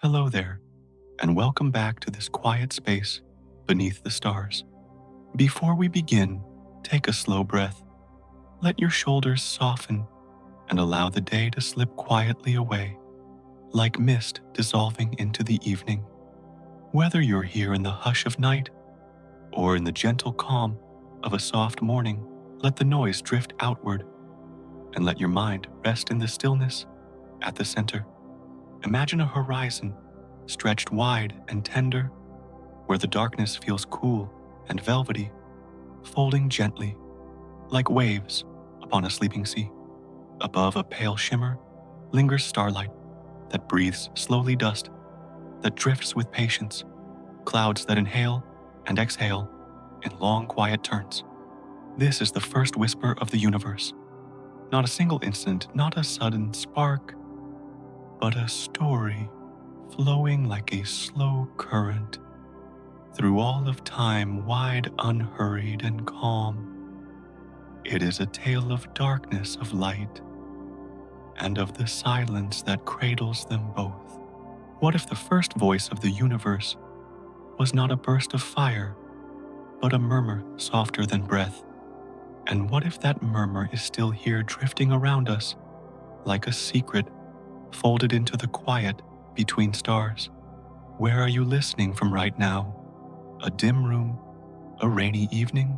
Hello there, and welcome back to this quiet space beneath the stars. Before we begin, take a slow breath. Let your shoulders soften and allow the day to slip quietly away, like mist dissolving into the evening. Whether you're here in the hush of night or in the gentle calm of a soft morning, let the noise drift outward and let your mind rest in the stillness at the center. Imagine a horizon stretched wide and tender, where the darkness feels cool and velvety, folding gently, like waves upon a sleeping sea. Above a pale shimmer lingers starlight that breathes slowly dust, that drifts with patience, clouds that inhale and exhale in long quiet turns. This is the first whisper of the universe. Not a single instant, not a sudden spark, but a story flowing like a slow current through all of time, wide, unhurried, and calm. It is a tale of darkness, of light, and of the silence that cradles them both. What if the first voice of the universe was not a burst of fire, but a murmur softer than breath? And what if that murmur is still here, drifting around us like a secret folded into the quiet between stars? Where are you listening from right now? A dim room, a rainy evening,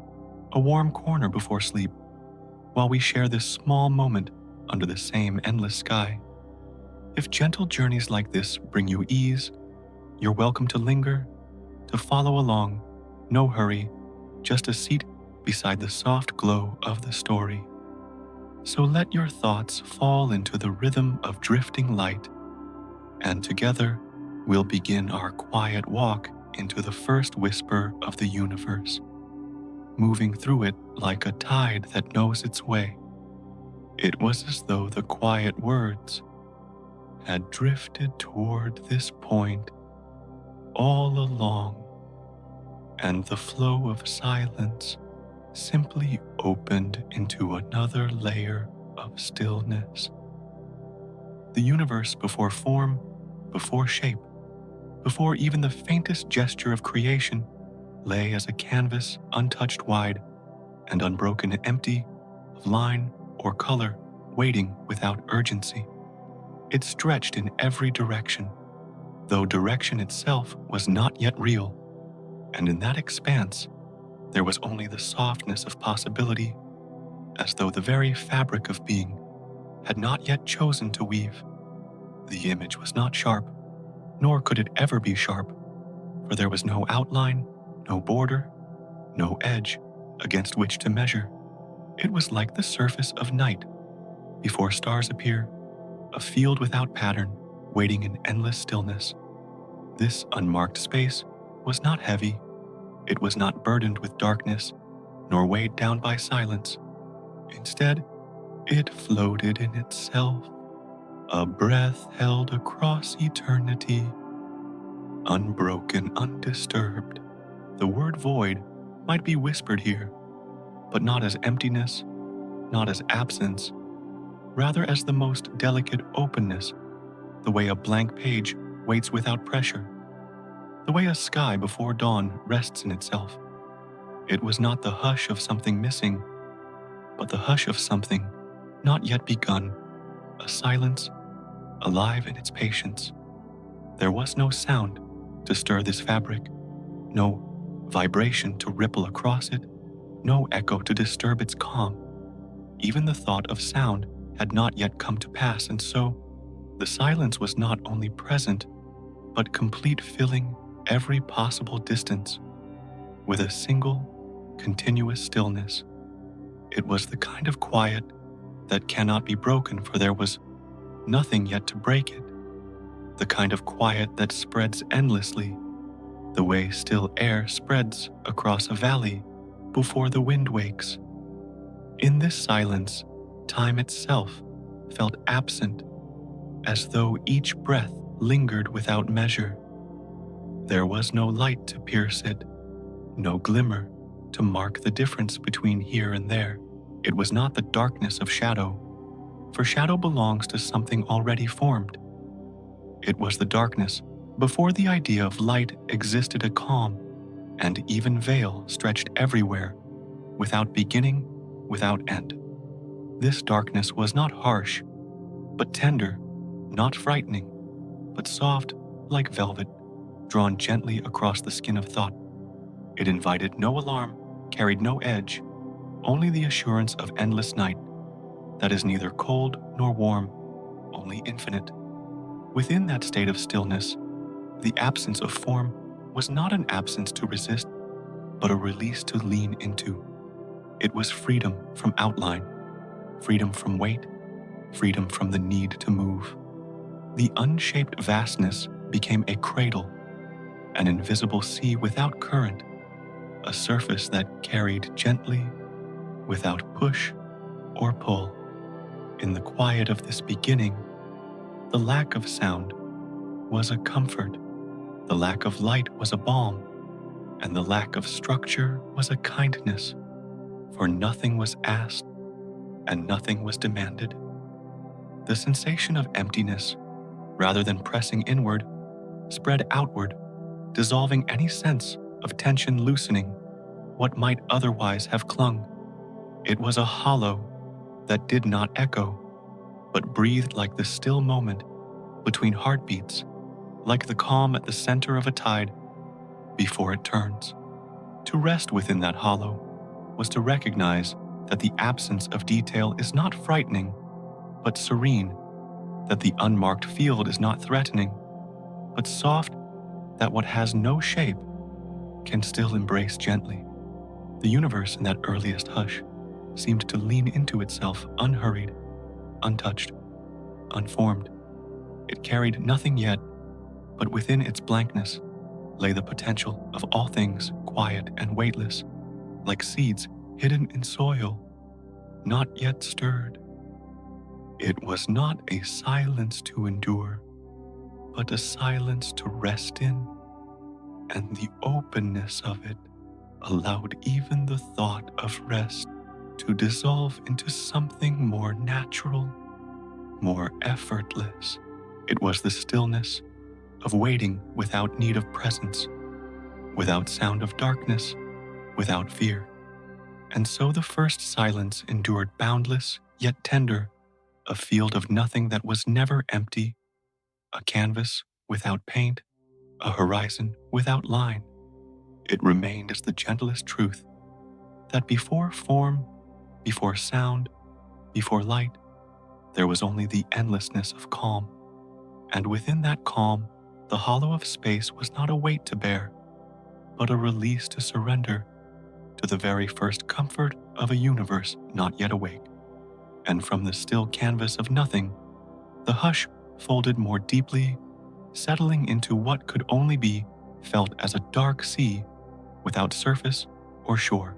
a warm corner before sleep, while we share this small moment under the same endless sky. If gentle journeys like this bring you ease, you're welcome to linger, to follow along. No hurry, just a seat beside the soft glow of the story. So let your thoughts fall into the rhythm of drifting light, and together we'll begin our quiet walk into the first whisper of the universe, moving through it like a tide that knows its way. It was as though the quiet words had drifted toward this point all along, and the flow of silence simply opened into another layer of stillness. The universe before form, before shape, before even the faintest gesture of creation, lay as a canvas untouched wide and unbroken, empty of line or color, waiting without urgency. It stretched in every direction, though direction itself was not yet real, and in that expanse there was only the softness of possibility, as though the very fabric of being had not yet chosen to weave. The image was not sharp, nor could it ever be sharp, for there was no outline, no border, no edge against which to measure. It was like the surface of night before stars appear, a field without pattern, waiting in endless stillness. This unmarked space was not heavy. It was not burdened with darkness, nor weighed down by silence. Instead, it floated in itself, a breath held across eternity, unbroken, undisturbed. The word void might be whispered here, but not as emptiness, not as absence, rather as the most delicate openness, the way a blank page waits without pressure, the way a sky before dawn rests in itself. It was not the hush of something missing, but the hush of something not yet begun, a silence alive in its patience. There was no sound to stir this fabric, no vibration to ripple across it, no echo to disturb its calm. Even the thought of sound had not yet come to pass, and so the silence was not only present, but complete, filling every possible distance with a single, continuous stillness. It was the kind of quiet that cannot be broken, for there was nothing yet to break it. The kind of quiet that spreads endlessly, the way still air spreads across a valley before the wind wakes. In this silence, time itself felt absent, as though each breath lingered without measure. There was no light to pierce it, no glimmer to mark the difference between here and there. It was not the darkness of shadow, for shadow belongs to something already formed. It was the darkness Before the idea of light existed a calm and even veil stretched everywhere, without beginning, without end. This darkness was not harsh, but tender, not frightening, but soft like velvet, drawn gently across the skin of thought. It invited no alarm, carried no edge, only the assurance of endless night that is neither cold nor warm, only infinite. Within that state of stillness, the absence of form was not an absence to resist, but a release to lean into. It was freedom from outline, freedom from weight, freedom from the need to move. The unshaped vastness became a cradle, an invisible sea without current, a surface that carried gently, without push or pull. In the quiet of this beginning, the lack of sound was a comfort, the lack of light was a balm, and the lack of structure was a kindness, for nothing was asked and nothing was demanded. The sensation of emptiness, rather than pressing inward, spread outward, dissolving any sense of tension, loosening what might otherwise have clung. It was a hollow that did not echo, but breathed like the still moment between heartbeats, like the calm at the center of a tide before it turns. To rest within that hollow was to recognize that the absence of detail is not frightening, but serene, that the unmarked field is not threatening, but soft, that what has no shape can still embrace gently. The universe in that earliest hush seemed to lean into itself unhurried, untouched, unformed. It carried nothing yet, but within its blankness lay the potential of all things quiet and weightless, like seeds hidden in soil, not yet stirred. It was not a silence to endure, but a silence to rest in, and the openness of it allowed even the thought of rest to dissolve into something more natural, more effortless. It was the stillness of waiting without need of presence, without sound of darkness, without fear. And so the first silence endured boundless yet tender, a field of nothing that was never empty, a canvas without paint, a horizon without line. It remained as the gentlest truth that before form, before sound, before light, there was only the endlessness of calm. And within that calm, the hollow of space was not a weight to bear, but a release to surrender to the very first comfort of a universe not yet awake. And from the still canvas of nothing, the hush folded more deeply, settling into what could only be felt as a dark sea without surface or shore.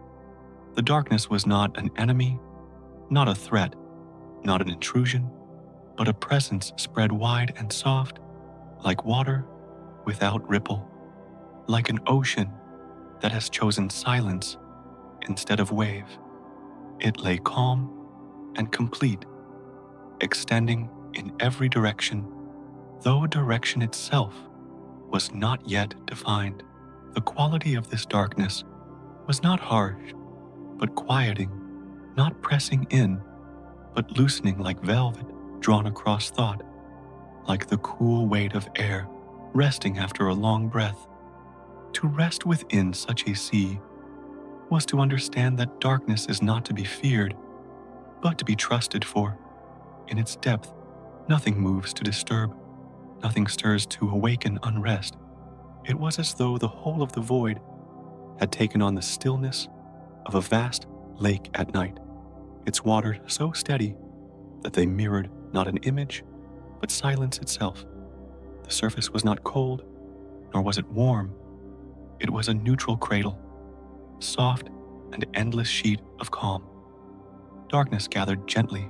The darkness was not an enemy, not a threat, not an intrusion, but a presence spread wide and soft, like water without ripple, like an ocean that has chosen silence instead of wave. It lay calm and complete, extending in every direction, though direction itself was not yet defined. The quality of this darkness was not harsh, but quieting, not pressing in, but loosening like velvet drawn across thought, like the cool weight of air resting after a long breath. To rest within such a sea was to understand that darkness is not to be feared, but to be trusted for. In its depth, nothing moves to disturb, nothing stirs to awaken unrest. It was as though the whole of the void had taken on the stillness of a vast lake at night, its waters so steady that they mirrored not an image, but silence itself. The surface was not cold, nor was it warm. It was a neutral cradle, soft and endless sheet of calm. Darkness gathered gently,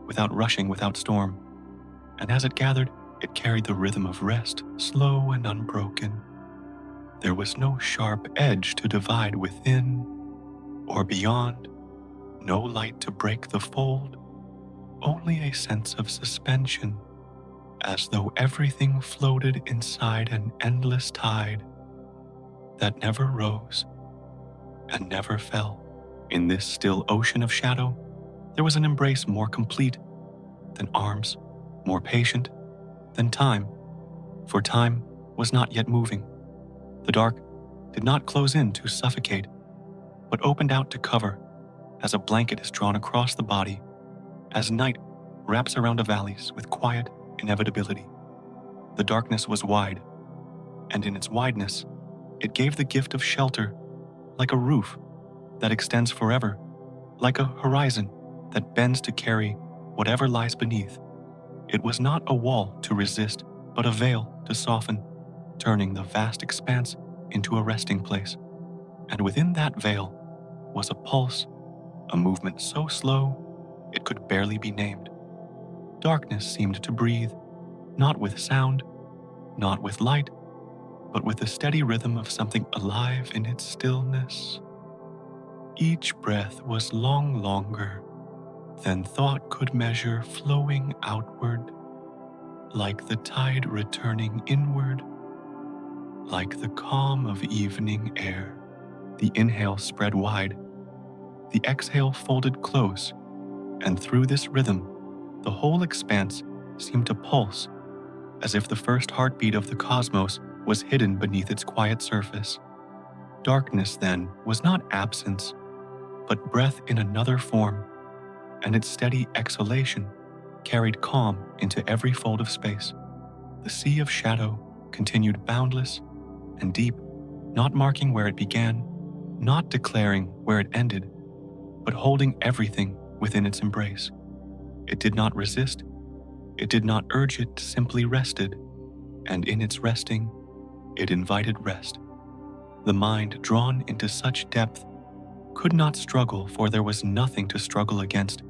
without rushing, without storm, and as it gathered, it carried the rhythm of rest, slow and unbroken. There was no sharp edge to divide within or beyond, no light to break the fold, only a sense of suspension, as though everything floated inside an endless tide that never rose and never fell. In this still ocean of shadow, there was an embrace more complete than arms, more patient than time, for time was not yet moving. The dark did not close in to suffocate, but opened out to cover, as a blanket is drawn across the body, as night wraps around the valleys with quiet inevitability. The darkness was wide, and in its wideness, it gave the gift of shelter, like a roof that extends forever, like a horizon that bends to carry whatever lies beneath. It was not a wall to resist, but a veil to soften, turning the vast expanse into a resting place. And within that veil was a pulse, a movement so slow it could barely be named. Darkness seemed to breathe, not with sound, not with light, but with the steady rhythm of something alive in its stillness. Each breath was longer than thought could measure, flowing outward, like the tide returning inward, like the calm of evening air. The inhale spread wide, the exhale folded close, and through this rhythm, the whole expanse seemed to pulse, as if the first heartbeat of the cosmos was hidden beneath its quiet surface. Darkness, then, was not absence, but breath in another form, and its steady exhalation carried calm into every fold of space. The sea of shadow continued boundless and deep, not marking where it began, not declaring where it ended, but holding everything within its embrace. It did not resist, it did not urge, it simply rested, and in its resting, it invited rest. The mind, drawn into such depth, could not struggle, for there was nothing to struggle against,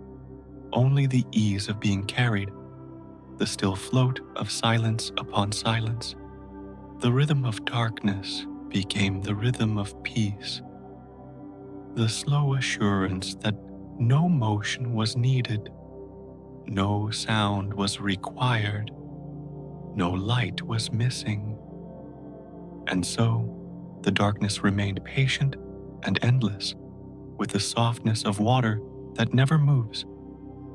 only the ease of being carried, the still float of silence upon silence. The rhythm of darkness became the rhythm of peace, the slow assurance that no motion was needed, no sound was required, no light was missing. And so, the darkness remained patient and endless, with the softness of water that never moves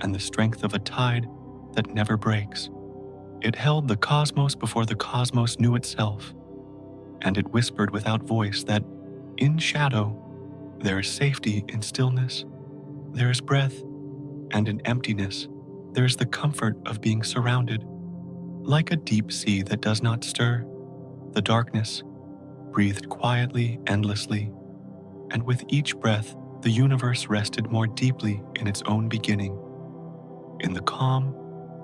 and the strength of a tide that never breaks. It held the cosmos before the cosmos knew itself, and it whispered without voice that in shadow there is safety in stillness, there is breath, and in emptiness there is the comfort of being surrounded. Like a deep sea that does not stir, the darkness breathed quietly, endlessly, and with each breath the universe rested more deeply in its own beginning. In the calm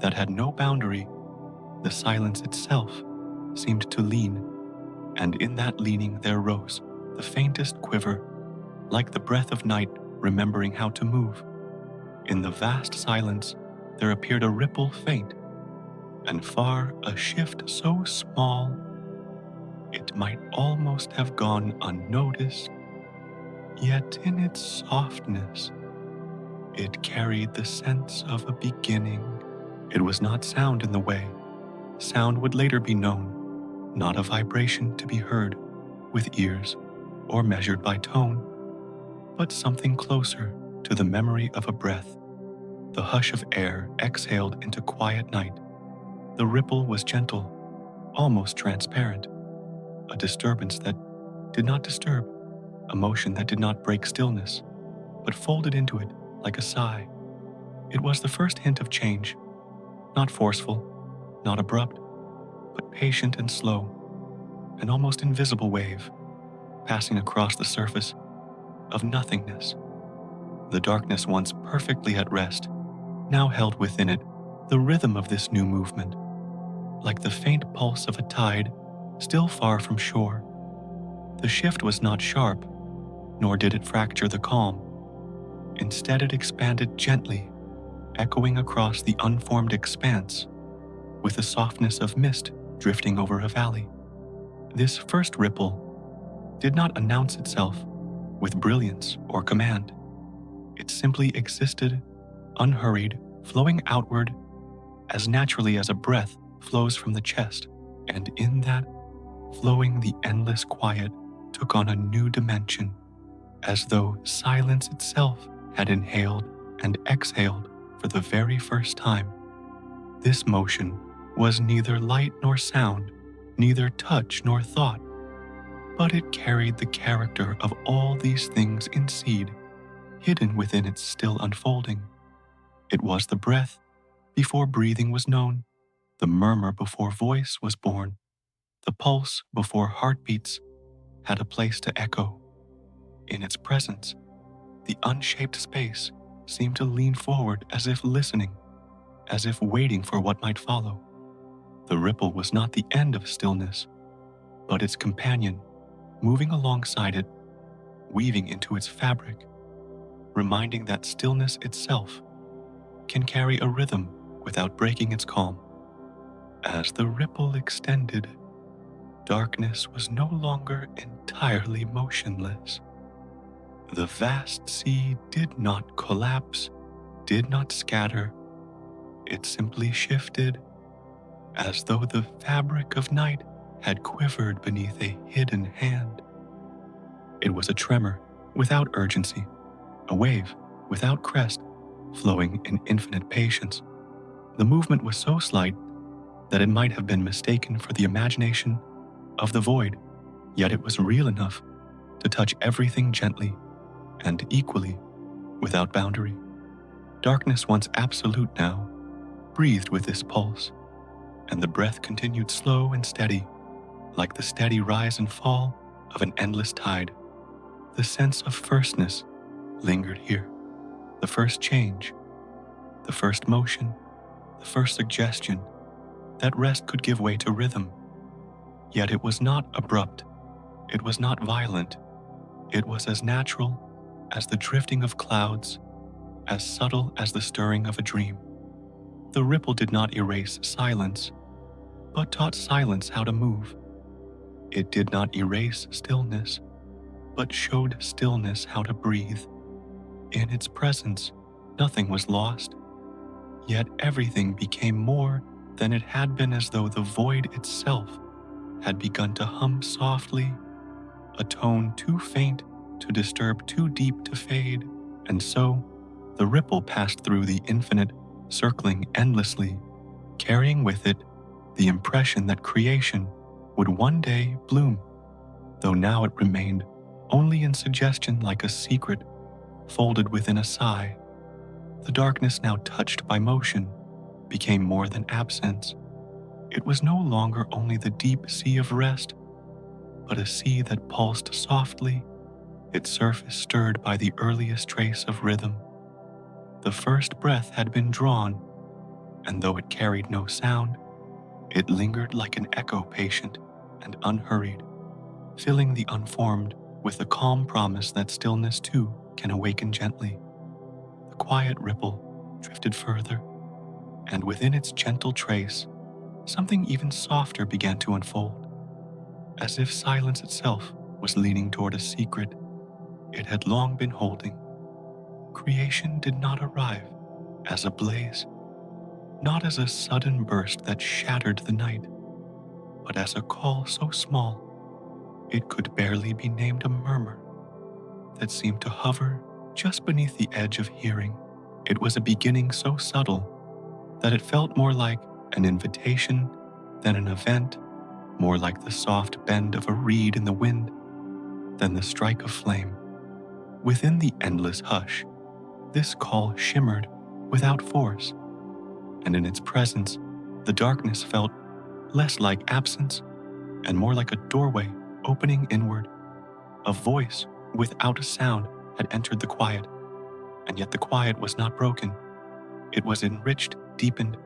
that had no boundary, the silence itself seemed to lean, and in that leaning there rose the faintest quiver, like the breath of night remembering how to move. In the vast silence there appeared a ripple faint, and far a shift so small it might almost have gone unnoticed, yet in its softness it carried the sense of a beginning. It was not sound in the way. Sound would later be known, not a vibration to be heard with ears or measured by tone, but something closer to the memory of a breath. The hush of air exhaled into quiet night. The ripple was gentle, almost transparent, a disturbance that did not disturb, a motion that did not break stillness, but folded into it like a sigh. It was the first hint of change, not forceful, not abrupt, but patient and slow, an almost invisible wave, passing across the surface of nothingness. The darkness, once perfectly at rest, now held within it the rhythm of this new movement, like the faint pulse of a tide still far from shore. The shift was not sharp, nor did it fracture the calm. Instead, it expanded gently, echoing across the unformed expanse, with the softness of mist drifting over a valley. This first ripple did not announce itself with brilliance or command. It simply existed, unhurried, flowing outward as naturally as a breath flows from the chest, and in that flowing, the endless quiet took on a new dimension, as though silence itself had inhaled and exhaled for the very first time. This motion was neither light nor sound, neither touch nor thought, but it carried the character of all these things in seed, hidden within its still unfolding. It was the breath before breathing was known, the murmur before voice was born, the pulse before heartbeats had a place to echo. In its presence, the unshaped space seemed to lean forward as if listening, as if waiting for what might follow. The ripple was not the end of stillness, but its companion, moving alongside it, weaving into its fabric, reminding that stillness itself can carry a rhythm without breaking its calm. As the ripple extended, darkness was no longer entirely motionless. The vast sea did not collapse, did not scatter. It simply shifted, as though the fabric of night had quivered beneath a hidden hand. It was a tremor without urgency, a wave without crest, flowing in infinite patience. The movement was so slight that it might have been mistaken for the imagination of the void, yet it was real enough to touch everything gently and equally without boundary. Darkness, once absolute now, breathed with this pulse, and the breath continued slow and steady, like the steady rise and fall of an endless tide. The sense of firstness lingered here, the first change, the first motion, the first suggestion that rest could give way to rhythm. Yet it was not abrupt, it was not violent, it was as natural as the drifting of clouds, as subtle as the stirring of a dream. The ripple did not erase silence, but taught silence how to move. It did not erase stillness, but showed stillness how to breathe. In its presence, nothing was lost, yet everything became more than it had been, as though the void itself had begun to hum softly, a tone too faint to disturb, too deep to fade, and so the ripple passed through the infinite, circling endlessly, carrying with it the impression that creation would one day bloom, though now it remained only in suggestion, like a secret folded within a sigh. The darkness, now touched by motion, became more than absence. It was no longer only the deep sea of rest, but a sea that pulsed softly, its surface stirred by the earliest trace of rhythm. The first breath had been drawn, and though it carried no sound, it lingered like an echo, patient and unhurried, filling the unformed with the calm promise that stillness too can awaken gently. The quiet ripple drifted further, and within its gentle trace, something even softer began to unfold, as if silence itself was leaning toward a secret it had long been holding. Creation did not arrive as a blaze, not as a sudden burst that shattered the night, but as a call so small it could barely be named a murmur that seemed to hover just beneath the edge of hearing. It was a beginning so subtle that it felt more like an invitation than an event, more like the soft bend of a reed in the wind than the strike of flame. Within the endless hush, this call shimmered without force, and in its presence, the darkness felt less like absence and more like a doorway opening inward. A voice without a sound had entered the quiet, and yet the quiet was not broken. It was enriched, deepened,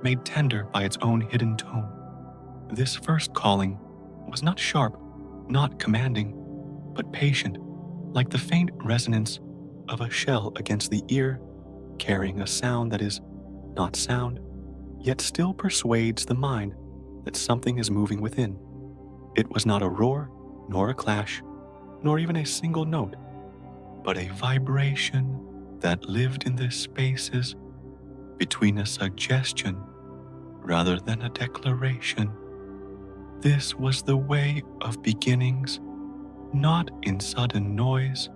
made tender by its own hidden tone. This first calling was not sharp, not commanding, but patient, like the faint resonance of a shell against the ear, carrying a sound that is not sound, yet still persuades the mind that something is moving within. It was not a roar, nor a clash, nor even a single note, but a vibration that lived in the spaces between a suggestion, rather than a declaration. This was the way of beginnings, not in sudden noise,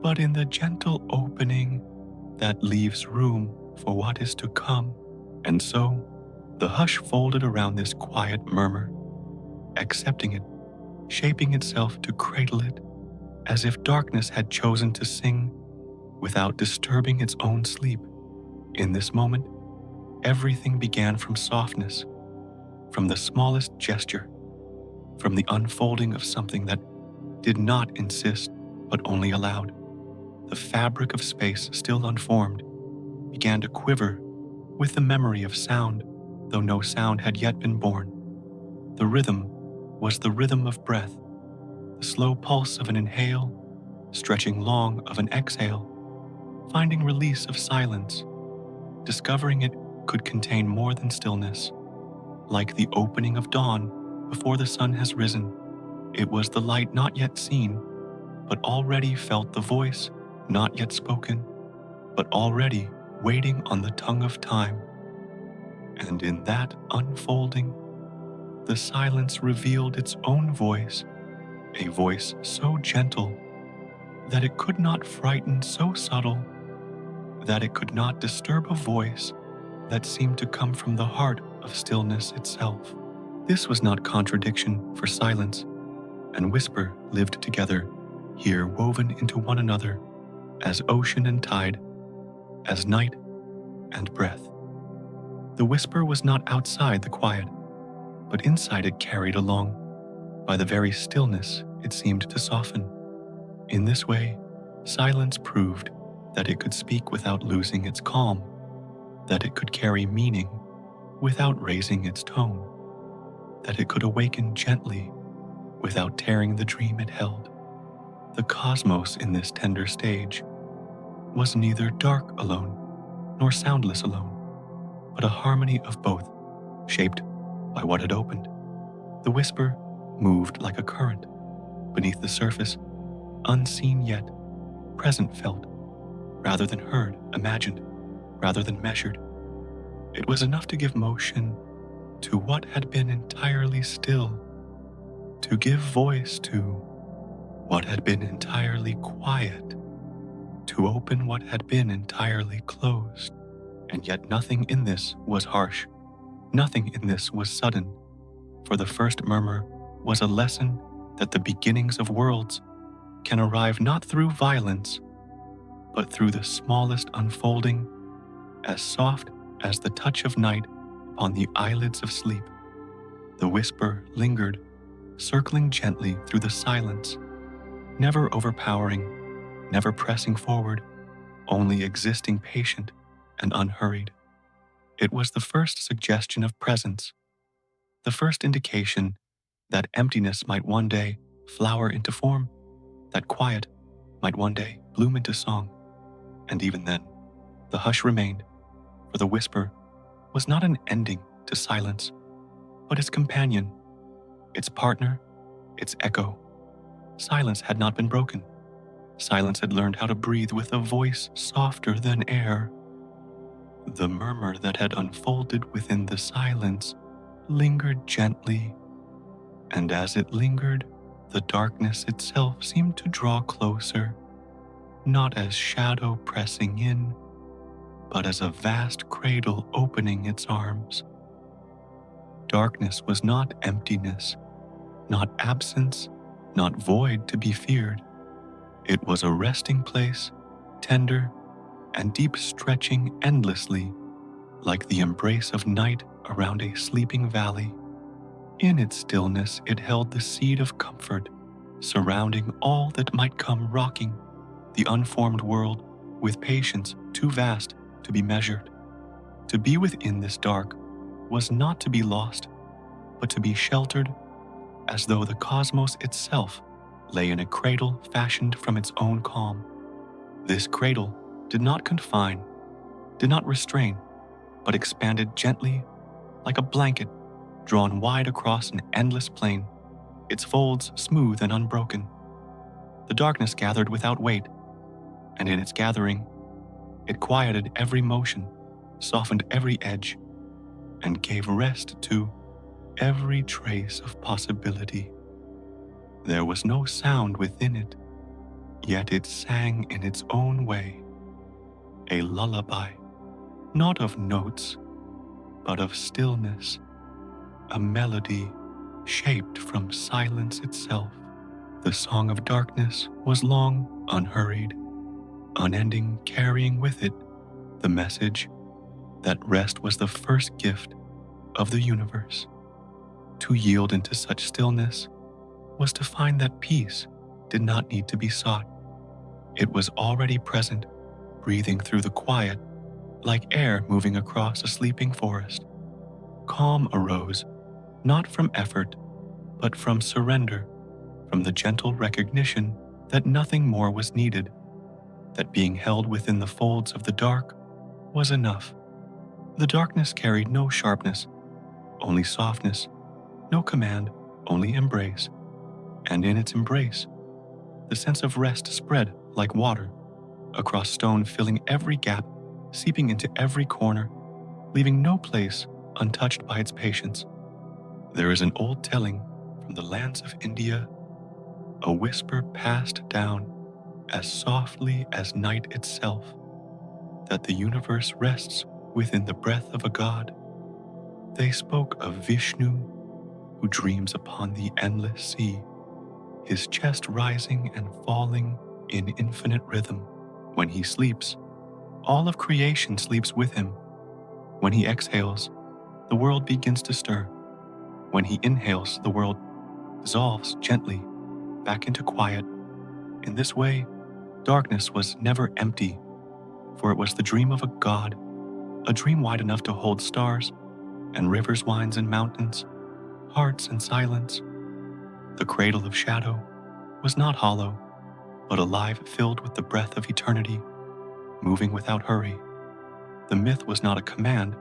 but in the gentle opening that leaves room for what is to come. And so, the hush folded around this quiet murmur, accepting it, shaping itself to cradle it, as if darkness had chosen to sing without disturbing its own sleep. In this moment, everything began from softness, from the smallest gesture, from the unfolding of something that did not insist but only allowed. The fabric of space, still unformed, began to quiver with the memory of sound, though no sound had yet been born. The rhythm was the rhythm of breath, the slow pulse of an inhale, stretching long of an exhale, finding release of silence, discovering it could contain more than stillness. Like the opening of dawn before the sun has risen, it was the light not yet seen, but already felt, the voice not yet spoken, but already waiting on the tongue of time. And in that unfolding, the silence revealed its own voice, a voice so gentle that it could not frighten, so subtle that it could not disturb, a voice that seemed to come from the heart of stillness itself. This was not contradiction, for silence and whisper lived together, here woven into one another, as ocean and tide, as night and breath. The whisper was not outside the quiet, but inside it, carried along by the very stillness it seemed to soften. In this way, silence proved that it could speak without losing its calm, that it could carry meaning without raising its tone, that it could awaken gently without tearing the dream it held. The cosmos in this tender stage was neither dark alone nor soundless alone, but a harmony of both, shaped by what had opened. The whisper moved like a current beneath the surface, unseen yet, present felt, rather than heard, imagined, rather than measured. It was enough to give motion to what had been entirely still, to give voice to what had been entirely quiet, to open what had been entirely closed. And yet nothing in this was harsh, nothing in this was sudden, for the first murmur was a lesson that the beginnings of worlds can arrive not through violence, but through the smallest unfolding, as soft as the touch of night upon the eyelids of sleep. The whisper lingered, circling gently through the silence, never overpowering, never pressing forward, only existing patient and unhurried. It was the first suggestion of presence, the first indication that emptiness might one day flower into form, that quiet might one day bloom into song. And even then, the hush remained, for the whisper was not an ending to silence, but its companion, its partner, its echo. Silence had not been broken. Silence had learned how to breathe with a voice softer than air. The murmur that had unfolded within the silence lingered gently, and as it lingered, the darkness itself seemed to draw closer, not as shadow pressing in, but as a vast cradle opening its arms. Darkness was not emptiness, not absence, not void to be feared. It was a resting place, tender and deep, stretching endlessly, like the embrace of night around a sleeping valley. In its stillness, it held the seed of comfort, surrounding all that might come, rocking the unformed world with patience too vast to be measured. To be within this dark was not to be lost, but to be sheltered, as though the cosmos itself lay in a cradle fashioned from its own calm. This cradle did not confine, did not restrain, but expanded gently like a blanket drawn wide across an endless plain, its folds smooth and unbroken. The darkness gathered without weight, and in its gathering, it quieted every motion, softened every edge, and gave rest to every trace of possibility. There was no sound within it, yet it sang in its own way, a lullaby, not of notes, but of stillness, a melody shaped from silence itself. The song of darkness was long, unhurried, unending, carrying with it the message that rest was the first gift of the universe. To yield into such stillness was to find that peace did not need to be sought. It was already present, breathing through the quiet, like air moving across a sleeping forest. Calm arose, not from effort, but from surrender, from the gentle recognition that nothing more was needed, that being held within the folds of the dark was enough. The darkness carried no sharpness, only softness, no command, only embrace. And in its embrace, the sense of rest spread like water, across stone, filling every gap, seeping into every corner, leaving no place untouched by its patience. There is an old telling from the lands of India, a whisper passed down as softly as night itself, that the universe rests within the breath of a god. They spoke of Vishnu, who dreams upon the endless sea, his chest rising and falling in infinite rhythm. When he sleeps, all of creation sleeps with him. When he exhales, the world begins to stir. When he inhales, the world dissolves gently back into quiet. In this way, darkness was never empty, for it was the dream of a god, a dream wide enough to hold stars and rivers, winds and mountains, hearts and silence. The cradle of shadow was not hollow, but alive, filled with the breath of eternity, moving without hurry. The myth was not a command,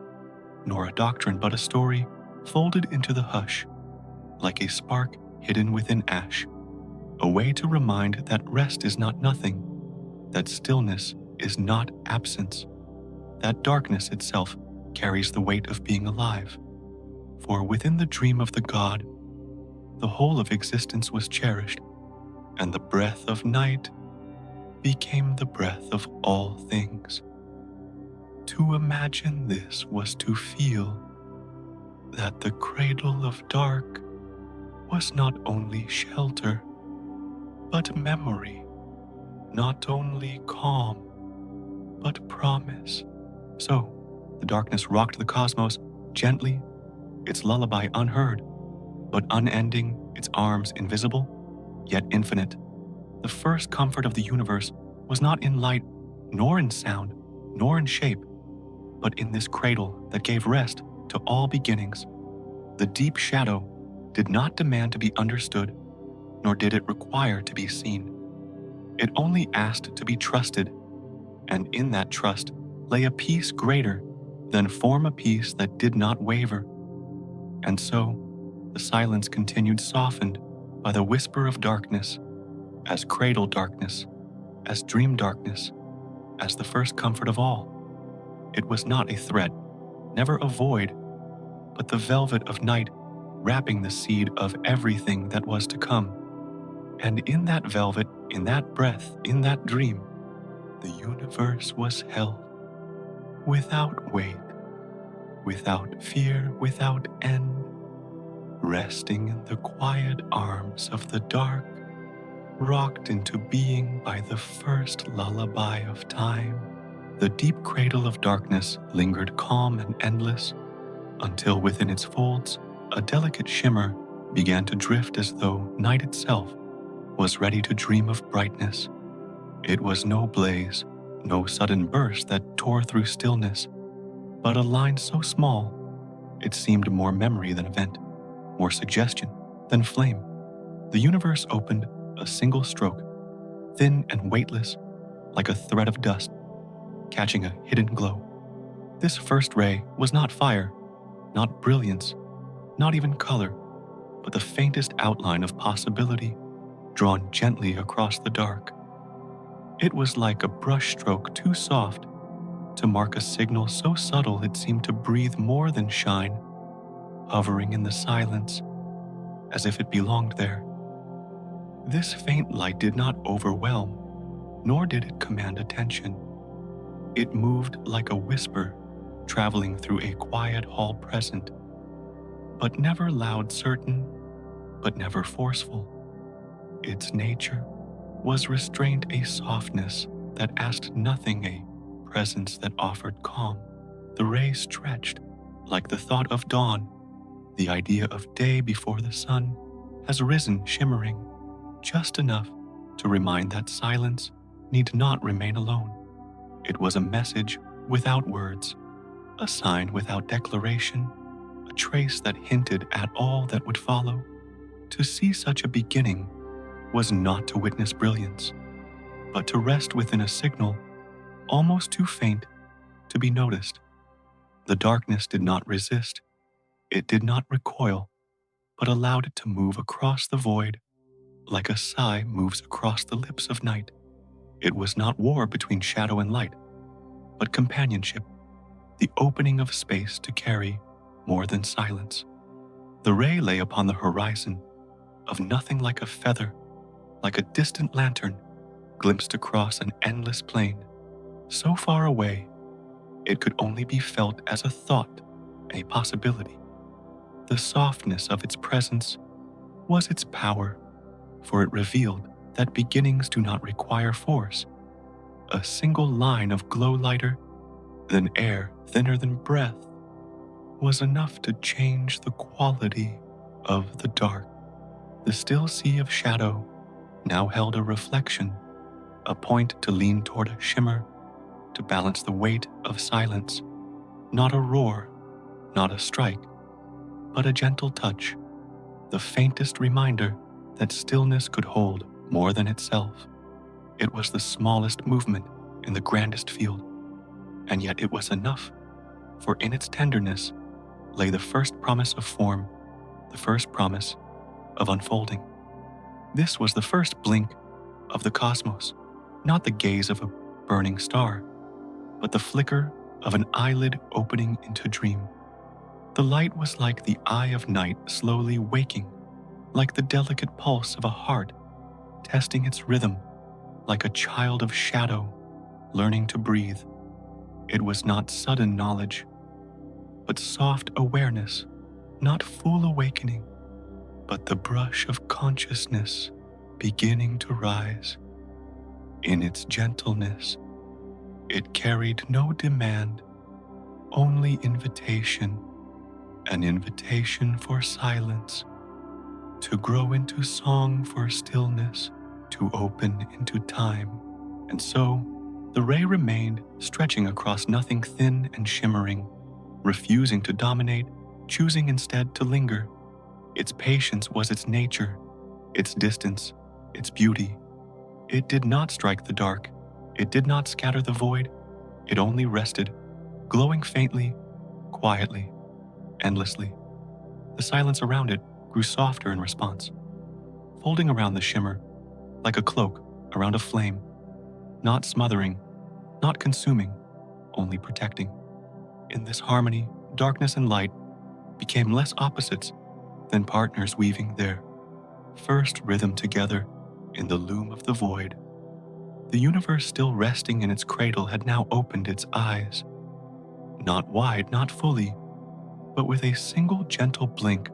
nor a doctrine, but a story folded into the hush, like a spark hidden within ash, a way to remind that rest is not nothing, that stillness is not absence, that darkness itself carries the weight of being alive. For within the dream of the god, the whole of existence was cherished, and the breath of night became the breath of all things. To imagine this was to feel that the cradle of dark was not only shelter, but memory, not only calm, but promise. So, the darkness rocked the cosmos gently, its lullaby unheard, but unending, its arms invisible, yet infinite. The first comfort of the universe was not in light, nor in sound, nor in shape, but in this cradle that gave rest to all beginnings. The deep shadow did not demand to be understood, nor did it require to be seen. It only asked to be trusted, and in that trust lay a peace greater than form, a peace that did not waver. And so, the silence continued, softened by the whisper of darkness, as cradle darkness, as dream darkness, as the first comfort of all. It was not a threat, never a void, but the velvet of night wrapping the seed of everything that was to come. And in that velvet, in that breath, in that dream, the universe was held, without weight, without fear, without end, resting in the quiet arms of the dark, rocked into being by the first lullaby of time. The deep cradle of darkness lingered calm and endless, until within its folds, a delicate shimmer began to drift, as though night itself was ready to dream of brightness. It was no blaze, no sudden burst that tore through stillness, but a line so small it seemed more memory than event, more suggestion than flame. The universe opened a single stroke, thin and weightless, like a thread of dust, catching a hidden glow. This first ray was not fire, not brilliance, not even color, but the faintest outline of possibility drawn gently across the dark. It was like a brush stroke too soft, to mark a signal so subtle it seemed to breathe more than shine, hovering in the silence as if it belonged there. This faint light did not overwhelm, nor did it command attention. It moved like a whisper traveling through a quiet hall present, but never loud certain, but never forceful. Its nature was restraint, a softness that asked nothing, a presence that offered calm. The ray stretched like the thought of dawn, the idea of day before the sun has risen shimmering, just enough to remind that silence need not remain alone. It was a message without words, a sign without declaration, a trace that hinted at all that would follow. To see such a beginning was not to witness brilliance, but to rest within a signal almost too faint to be noticed. The darkness did not resist, it did not recoil, but allowed it to move across the void like a sigh moves across the lips of night. It was not war between shadow and light, but companionship, the opening of space to carry more than silence. The ray lay upon the horizon of nothing, like a feather, like a distant lantern glimpsed across an endless plain, so far away it could only be felt as a thought, a possibility. The softness of its presence was its power, for it revealed that beginnings do not require force. A single line of glow lighter than air, thinner than breath, was enough to change the quality of the dark. The still sea of shadow now held a reflection, a point to lean toward, a shimmer to balance the weight of silence. Not a roar, not a strike, but a gentle touch, the faintest reminder that stillness could hold more than itself. It was the smallest movement in the grandest field, and yet it was enough, for in its tenderness lay the first promise of form, the first promise of unfolding. This was the first blink of the cosmos, not the gaze of a burning star, but the flicker of an eyelid opening into dream. The light was like the eye of night slowly waking, like the delicate pulse of a heart testing its rhythm, like a child of shadow learning to breathe. It was not sudden knowledge, but soft awareness, not full awakening, but the brush of consciousness beginning to rise. In its gentleness, it carried no demand, only invitation, an invitation for silence, to grow into song, for stillness to open into time. And so, the ray remained stretching across nothing, thin and shimmering, refusing to dominate, choosing instead to linger. Its patience was its nature, its distance, its beauty. It did not strike the dark, it did not scatter the void, it only rested, glowing faintly, quietly, endlessly. The silence around it grew softer in response, folding around the shimmer like a cloak around a flame, not smothering, not consuming, only protecting. In this harmony, darkness and light became less opposites than partners weaving their first rhythm together in the loom of the void. The universe, still resting in its cradle, had now opened its eyes, not wide, not fully, but with a single gentle blink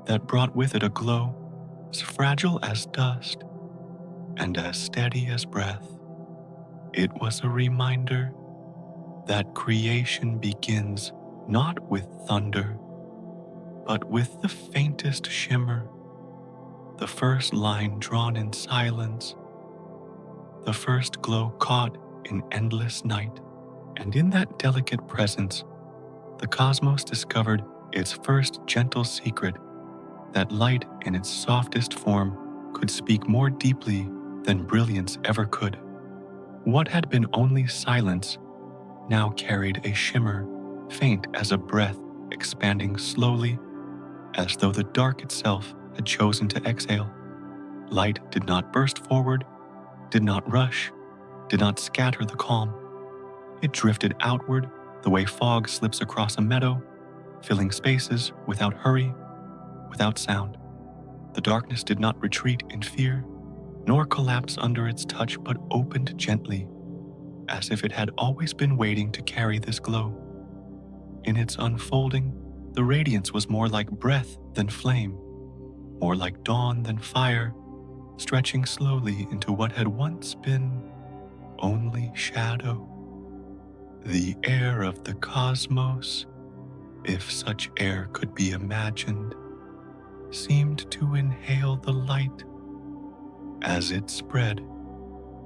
that brought with it a glow as fragile as dust and as steady as breath. It was a reminder that creation begins not with thunder, but with the faintest shimmer, the first line drawn in silence, the first glow caught in endless night. And in that delicate presence, the cosmos discovered its first gentle secret, that light in its softest form could speak more deeply than brilliance ever could. What had been only silence now carried a shimmer, faint as a breath, expanding slowly, as though the dark itself had chosen to exhale. Light did not burst forward, did not rush, did not scatter the calm. It drifted outward the way fog slips across a meadow, filling spaces without hurry, without sound. The darkness did not retreat in fear, nor collapse under its touch, but opened gently, as if it had always been waiting to carry this glow. In its unfolding, the radiance was more like breath than flame, more like dawn than fire, stretching slowly into what had once been only shadow. The air of the cosmos, if such air could be imagined, seemed to inhale the light as it spread,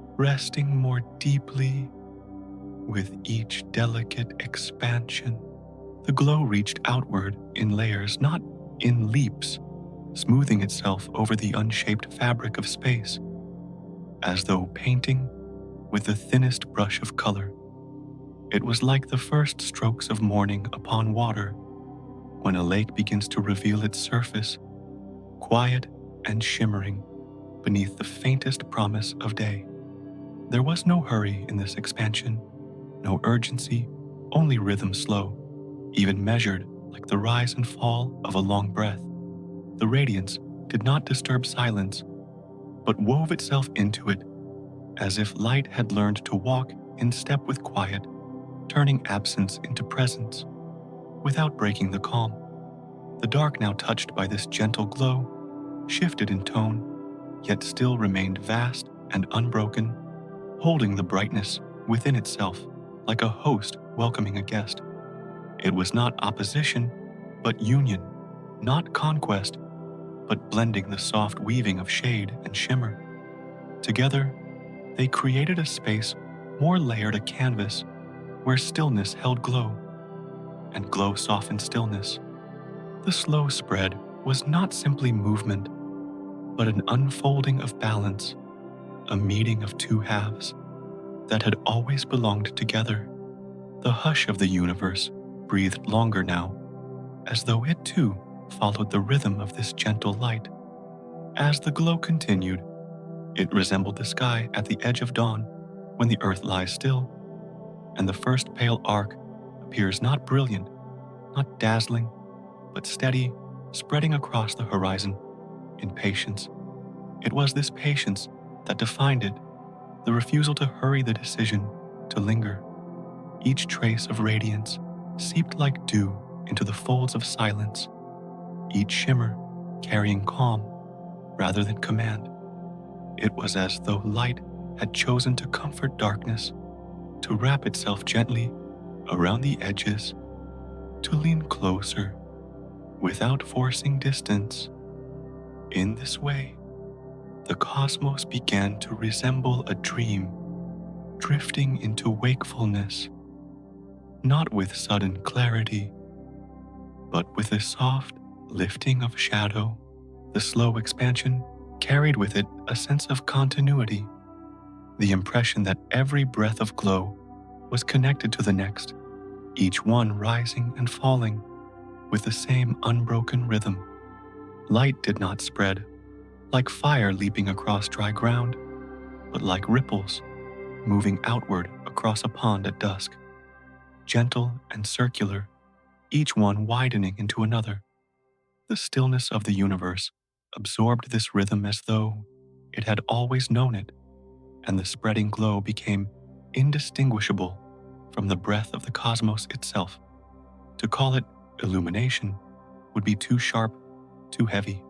resting more deeply with each delicate expansion. The glow reached outward in layers, not in leaps, smoothing itself over the unshaped fabric of space, as though painting with the thinnest brush of color. It was like the first strokes of morning upon water, when a lake begins to reveal its surface, quiet and shimmering beneath the faintest promise of day. There was no hurry in this expansion, no urgency, only rhythm slow, even measured like the rise and fall of a long breath. The radiance did not disturb silence, but wove itself into it, as if light had learned to walk in step with quiet, turning absence into presence, without breaking the calm. The dark, now touched by this gentle glow, shifted in tone, yet still remained vast and unbroken, holding the brightness within itself like a host welcoming a guest. It was not opposition, but union, not conquest, but blending the soft weaving of shade and shimmer. Together, they created a space more layered a canvas where stillness held glow, and glow softened stillness. The slow spread was not simply movement, but an unfolding of balance, a meeting of two halves that had always belonged together. The hush of the universe breathed longer now, as though it too followed the rhythm of this gentle light. As the glow continued, it resembled the sky at the edge of dawn, when the earth lies still, and the first pale arc appears not brilliant, not dazzling, but steady, spreading across the horizon in patience. It was this patience that defined it, the refusal to hurry, the decision to linger. Each trace of radiance seeped like dew into the folds of silence, each shimmer carrying calm rather than command. It was as though light had chosen to comfort darkness, to wrap itself gently around the edges, to lean closer without forcing distance. In this way, the cosmos began to resemble a dream, drifting into wakefulness, not with sudden clarity, but with a soft lifting of shadow. The slow expansion carried with it a sense of continuity, the impression that every breath of glow was connected to the next, each one rising and falling with the same unbroken rhythm. Light did not spread like fire leaping across dry ground, but like ripples moving outward across a pond at dusk, gentle and circular, each one widening into another. The stillness of the universe absorbed this rhythm as though it had always known it, and the spreading glow became indistinguishable from the breath of the cosmos itself. To call it illumination would be too sharp, too heavy.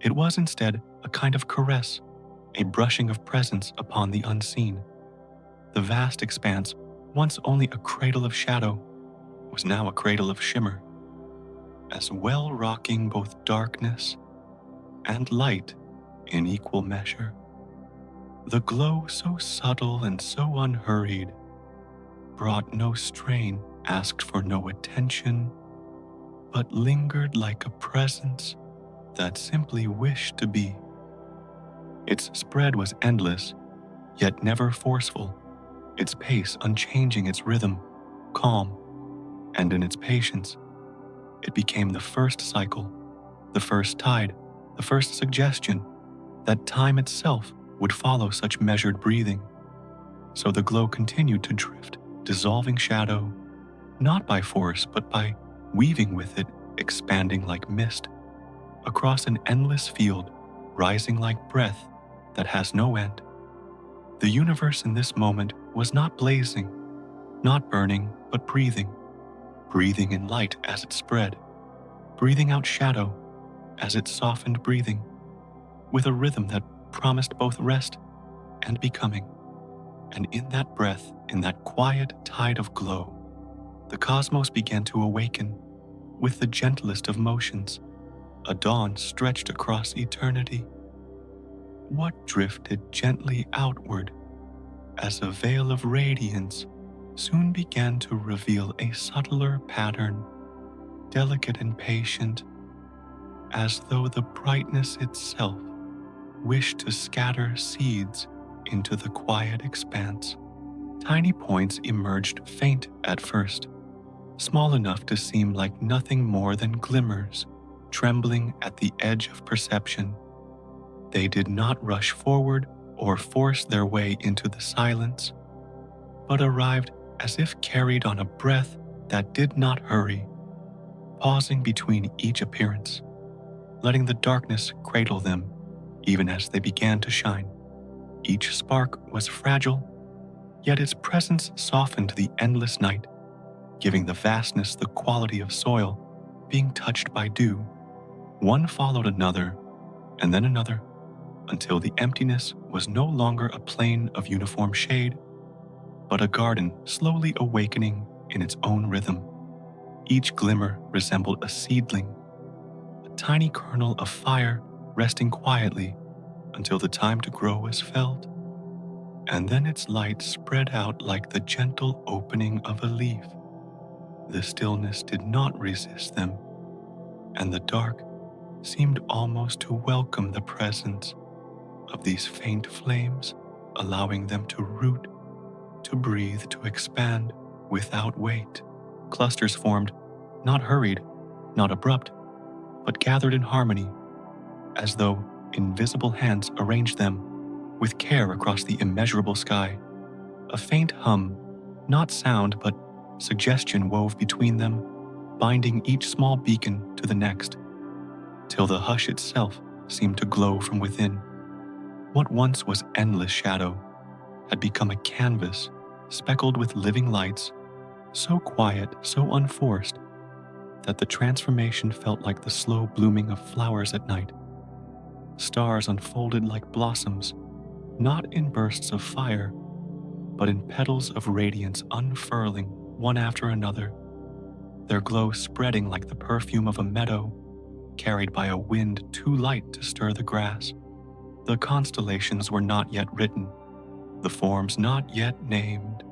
It was instead a kind of caress, a brushing of presence upon the unseen. The vast expanse, once only a cradle of shadow, was now a cradle of shimmer, as well rocking both darkness and light in equal measure. The glow, so subtle and so unhurried, brought no strain, asked for no attention, but lingered like a presence that simply wished to be. Its spread was endless, yet never forceful, its pace unchanging, its rhythm calm, and in its patience, it became the first cycle, the first tide, the first suggestion that time itself would follow such measured breathing. So the glow continued to drift, dissolving shadow, not by force, but by weaving with it, expanding like mist, across an endless field, rising like breath that has no end. The universe in this moment was not blazing, not burning, but breathing, breathing in light as it spread, breathing out shadow as it softened breathing, with a rhythm that promised both rest and becoming. And in that breath, in that quiet tide of glow, the cosmos began to awaken with the gentlest of motions, a dawn stretched across eternity. What drifted gently outward as a veil of radiance soon began to reveal a subtler pattern, delicate and patient, as though the brightness itself wished to scatter seeds into the quiet expanse. Tiny points emerged faint at first, small enough to seem like nothing more than glimmers, trembling at the edge of perception. They did not rush forward or force their way into the silence, but arrived as if carried on a breath that did not hurry, pausing between each appearance, letting the darkness cradle them even as they began to shine. Each spark was fragile, yet its presence softened the endless night, giving the vastness the quality of soil being touched by dew. One followed another, and then another, until the emptiness was no longer a plain of uniform shade, but a garden slowly awakening in its own rhythm. Each glimmer resembled a seedling, a tiny kernel of fire resting quietly until the time to grow was felt, and then its light spread out like the gentle opening of a leaf. The stillness did not resist them, and the dark seemed almost to welcome the presence of these faint flames, allowing them to root, to breathe, to expand without weight. Clusters formed, not hurried, not abrupt, but gathered in harmony, as though invisible hands arranged them with care across the immeasurable sky. A faint hum, not sound but suggestion, wove between them, binding each small beacon to the next, till the hush itself seemed to glow from within. What once was endless shadow had become a canvas speckled with living lights, so quiet, so unforced, that the transformation felt like the slow blooming of flowers at night. Stars unfolded like blossoms, not in bursts of fire, but in petals of radiance unfurling one after another, their glow spreading like the perfume of a meadow carried by a wind too light to stir the grass. The constellations were not yet written, the forms not yet named,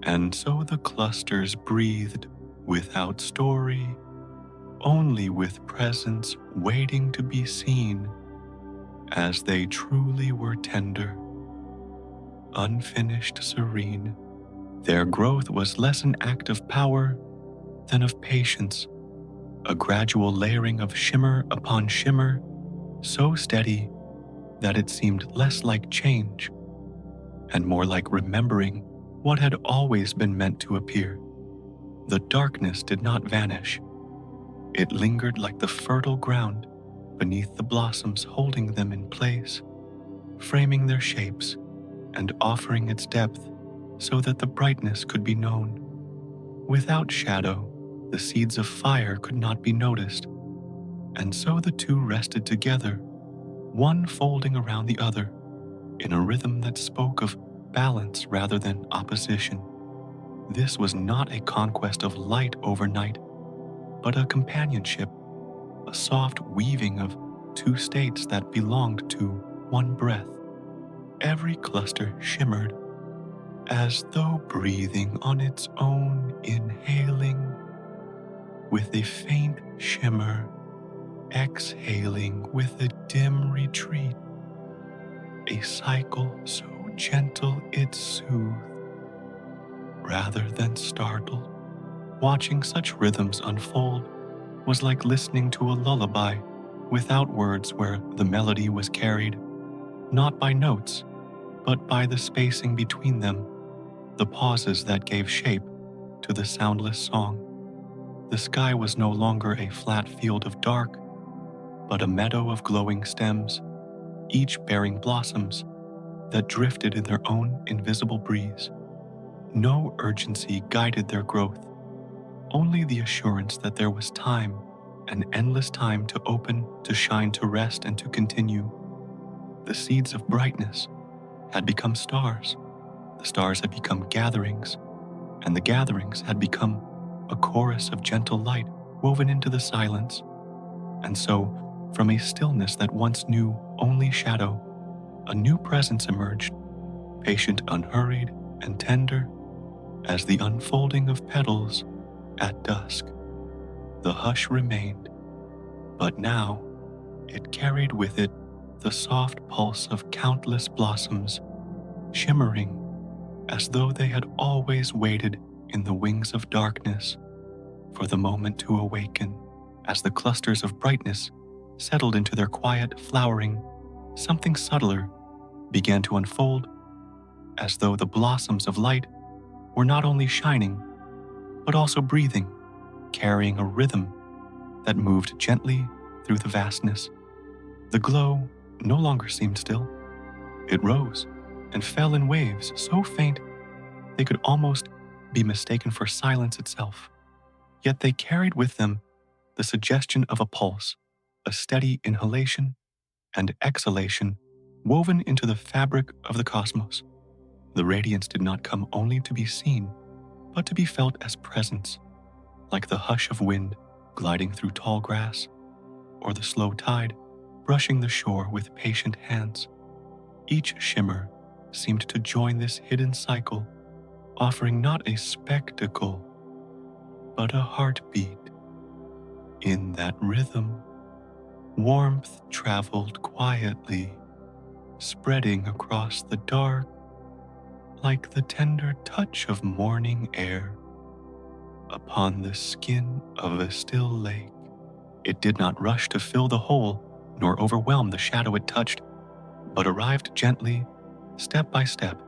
and so the clusters breathed without story, only with presence waiting to be seen, as they truly were tender, unfinished, serene. Their growth was less an act of power than of patience, a gradual layering of shimmer upon shimmer, so steady that it seemed less like change and more like remembering what had always been meant to appear. The darkness did not vanish. It lingered like the fertile ground beneath the blossoms, holding them in place, framing their shapes and offering its depth so that the brightness could be known. Without shadow, the seeds of fire could not be noticed, and so the two rested together, one folding around the other, in a rhythm that spoke of balance rather than opposition. This was not a conquest of light overnight, but a companionship, a soft weaving of two states that belonged to one breath. Every cluster shimmered as though breathing on its own, inhaling with a faint shimmer, exhaling with a dim retreat, a cycle so gentle it soothed rather than startled. Watching such rhythms unfold was like listening to a lullaby without words, where the melody was carried not by notes, but by the spacing between them, the pauses that gave shape to the soundless song. The sky was no longer a flat field of dark, but a meadow of glowing stems, each bearing blossoms that drifted in their own invisible breeze. No urgency guided their growth, only the assurance that there was time, an endless time to open, to shine, to rest, and to continue. The seeds of brightness had become stars. The stars had become gatherings, and the gatherings had become a chorus of gentle light woven into the silence. And so, from a stillness that once knew only shadow, a new presence emerged, patient, unhurried, and tender as the unfolding of petals at dusk. The hush remained, but now it carried with it the soft pulse of countless blossoms, shimmering as though they had always waited in the wings of darkness for the moment to awaken. As the clusters of brightness settled into their quiet flowering, something subtler began to unfold, as though the blossoms of light were not only shining, but also breathing, carrying a rhythm that moved gently through the vastness. The glow no longer seemed still. It rose and fell in waves so faint they could almost be mistaken for silence itself. Yet they carried with them the suggestion of a pulse, a steady inhalation and exhalation woven into the fabric of the cosmos. The radiance did not come only to be seen, but to be felt as presence, like the hush of wind gliding through tall grass, or the slow tide brushing the shore with patient hands. Each shimmer seemed to join this hidden cycle, offering not a spectacle, but a heartbeat. In that rhythm, warmth traveled quietly, spreading across the dark like the tender touch of morning air upon the skin of a still lake. It did not rush to fill the hole nor overwhelm the shadow it touched, but arrived gently, step by step,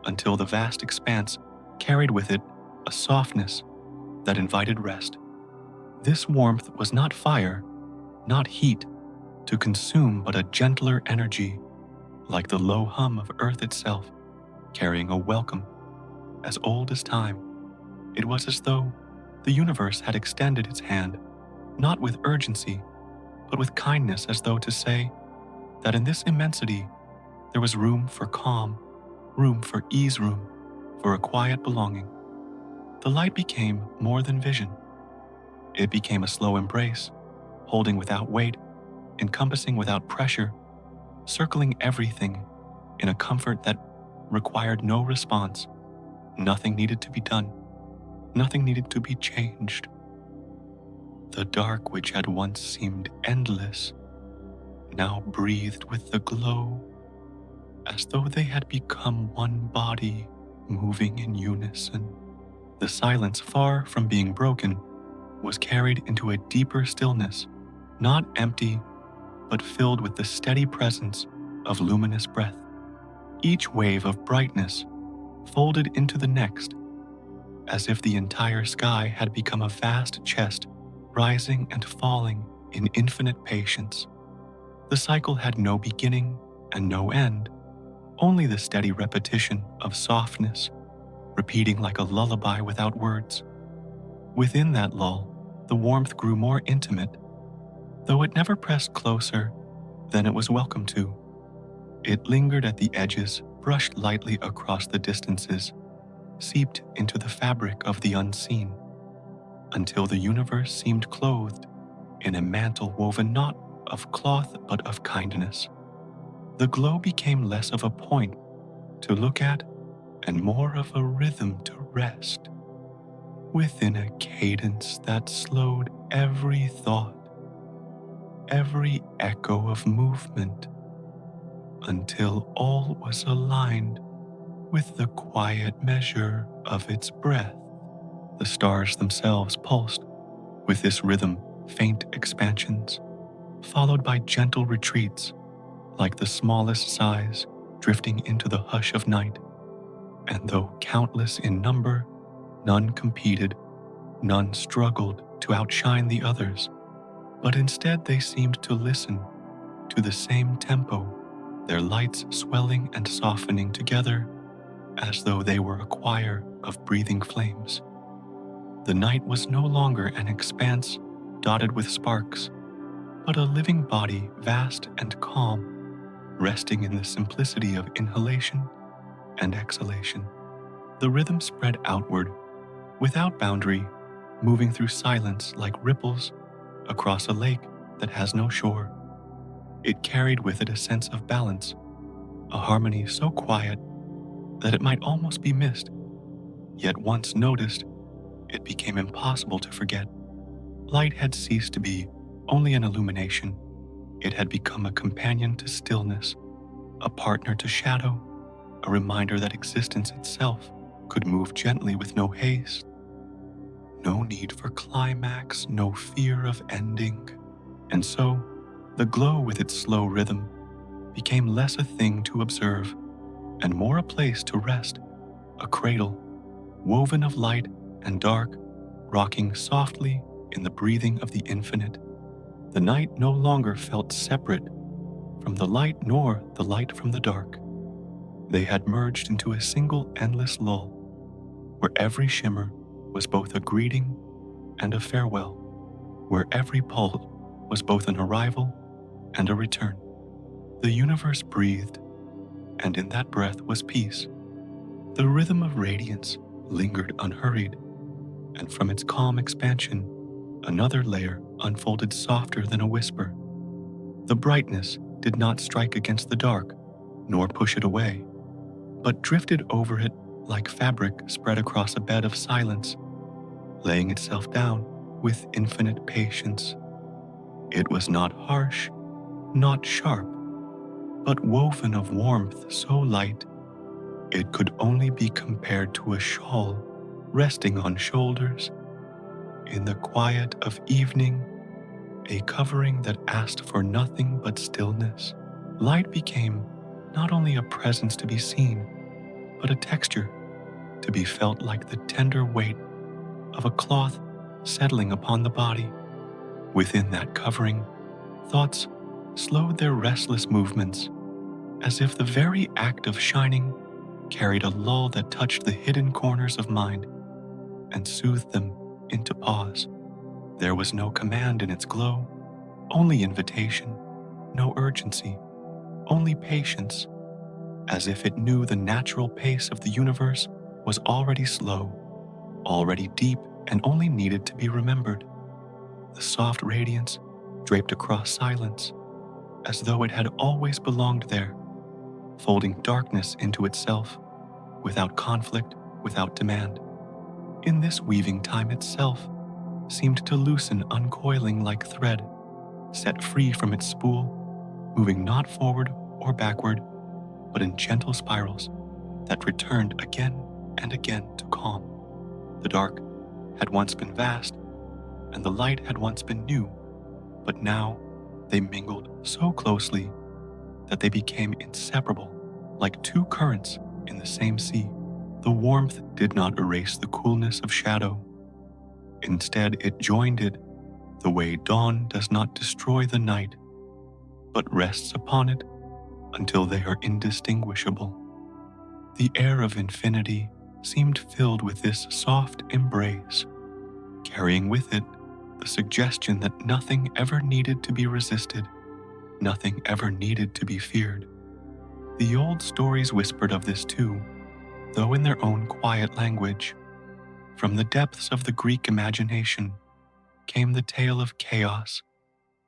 until the vast expanse carried with it a softness that invited rest. This warmth was not fire, not heat to consume, but a gentler energy, like the low hum of earth itself, carrying a welcome as old as time. It was as though the universe had extended its hand, not with urgency, but with kindness, as though to say that in this immensity there was room for calm, room for ease, room for a quiet belonging. The light became more than vision. It became a slow embrace, holding without weight, encompassing without pressure, circling everything in a comfort that required no response. Nothing needed to be done. Nothing needed to be changed. The dark, which had once seemed endless, now breathed with the glow, as though they had become one body, moving in unison. The silence, far from being broken, was carried into a deeper stillness, not empty, but filled with the steady presence of luminous breath. Each wave of brightness folded into the next, as if the entire sky had become a vast chest, rising and falling in infinite patience. The cycle had no beginning and no end, only the steady repetition of softness, repeating like a lullaby without words. Within that lull, the warmth grew more intimate, though it never pressed closer than it was welcome to. It lingered at the edges, brushed lightly across the distances, seeped into the fabric of the unseen, until the universe seemed clothed in a mantle woven not of cloth but of kindness. The glow became less of a point to look at and more of a rhythm to rest, within a cadence that slowed every thought, every echo of movement, until all was aligned with the quiet measure of its breath. The stars themselves pulsed with this rhythm, faint expansions, followed by gentle retreats, like the smallest sighs drifting into the hush of night. And though countless in number, none competed, none struggled to outshine the others, but instead they seemed to listen to the same tempo, their lights swelling and softening together as though they were a choir of breathing flames. The night was no longer an expanse dotted with sparks, but a living body vast and calm, resting in the simplicity of inhalation and exhalation. The rhythm spread outward, without boundary, moving through silence like ripples across a lake that has no shore. It carried with it a sense of balance, a harmony so quiet that it might almost be missed, yet once noticed, it became impossible to forget. Light had ceased to be only an illumination. It had become a companion to stillness, a partner to shadow, a reminder that existence itself could move gently with no haste. No need for climax, no fear of ending. And so, the glow with its slow rhythm became less a thing to observe and more a place to rest, a cradle, woven of light and dark, rocking softly in the breathing of the infinite. The night no longer felt separate from the light nor the light from the dark. They had merged into a single endless lull, where every shimmer was both a greeting and a farewell, where every pulse was both an arrival and a return. The universe breathed, and in that breath was peace. The rhythm of radiance lingered unhurried, and from its calm expansion, another layer unfolded softer than a whisper. The brightness did not strike against the dark, nor push it away, but drifted over it like fabric spread across a bed of silence, laying itself down with infinite patience. It was not harsh, not sharp, but woven of warmth so light it could only be compared to a shawl resting on shoulders. In the quiet of evening, a covering that asked for nothing but stillness. Light became not only a presence to be seen, but a texture to be felt like the tender weight of a cloth settling upon the body. Within that covering, thoughts slowed their restless movements, as if the very act of shining carried a lull that touched the hidden corners of mind and soothed them into pause. There was no command in its glow, only invitation, no urgency, only patience, as if it knew the natural pace of the universe was already slow, already deep, and only needed to be remembered. The soft radiance draped across silence, as though it had always belonged there, folding darkness into itself, without conflict, without demand. In this weaving, time itself seemed to loosen, uncoiling like thread, set free from its spool, moving not forward or backward, but in gentle spirals that returned again and again to calm. The dark had once been vast, and the light had once been new, but now they mingled so closely that they became inseparable, like two currents in the same sea. The warmth did not erase the coolness of shadow. Instead, it joined it, the way dawn does not destroy the night, but rests upon it until they are indistinguishable. The air of infinity seemed filled with this soft embrace, carrying with it the suggestion that nothing ever needed to be resisted, nothing ever needed to be feared. The old stories whispered of this too, though in their own quiet language. From the depths of the Greek imagination came the tale of chaos,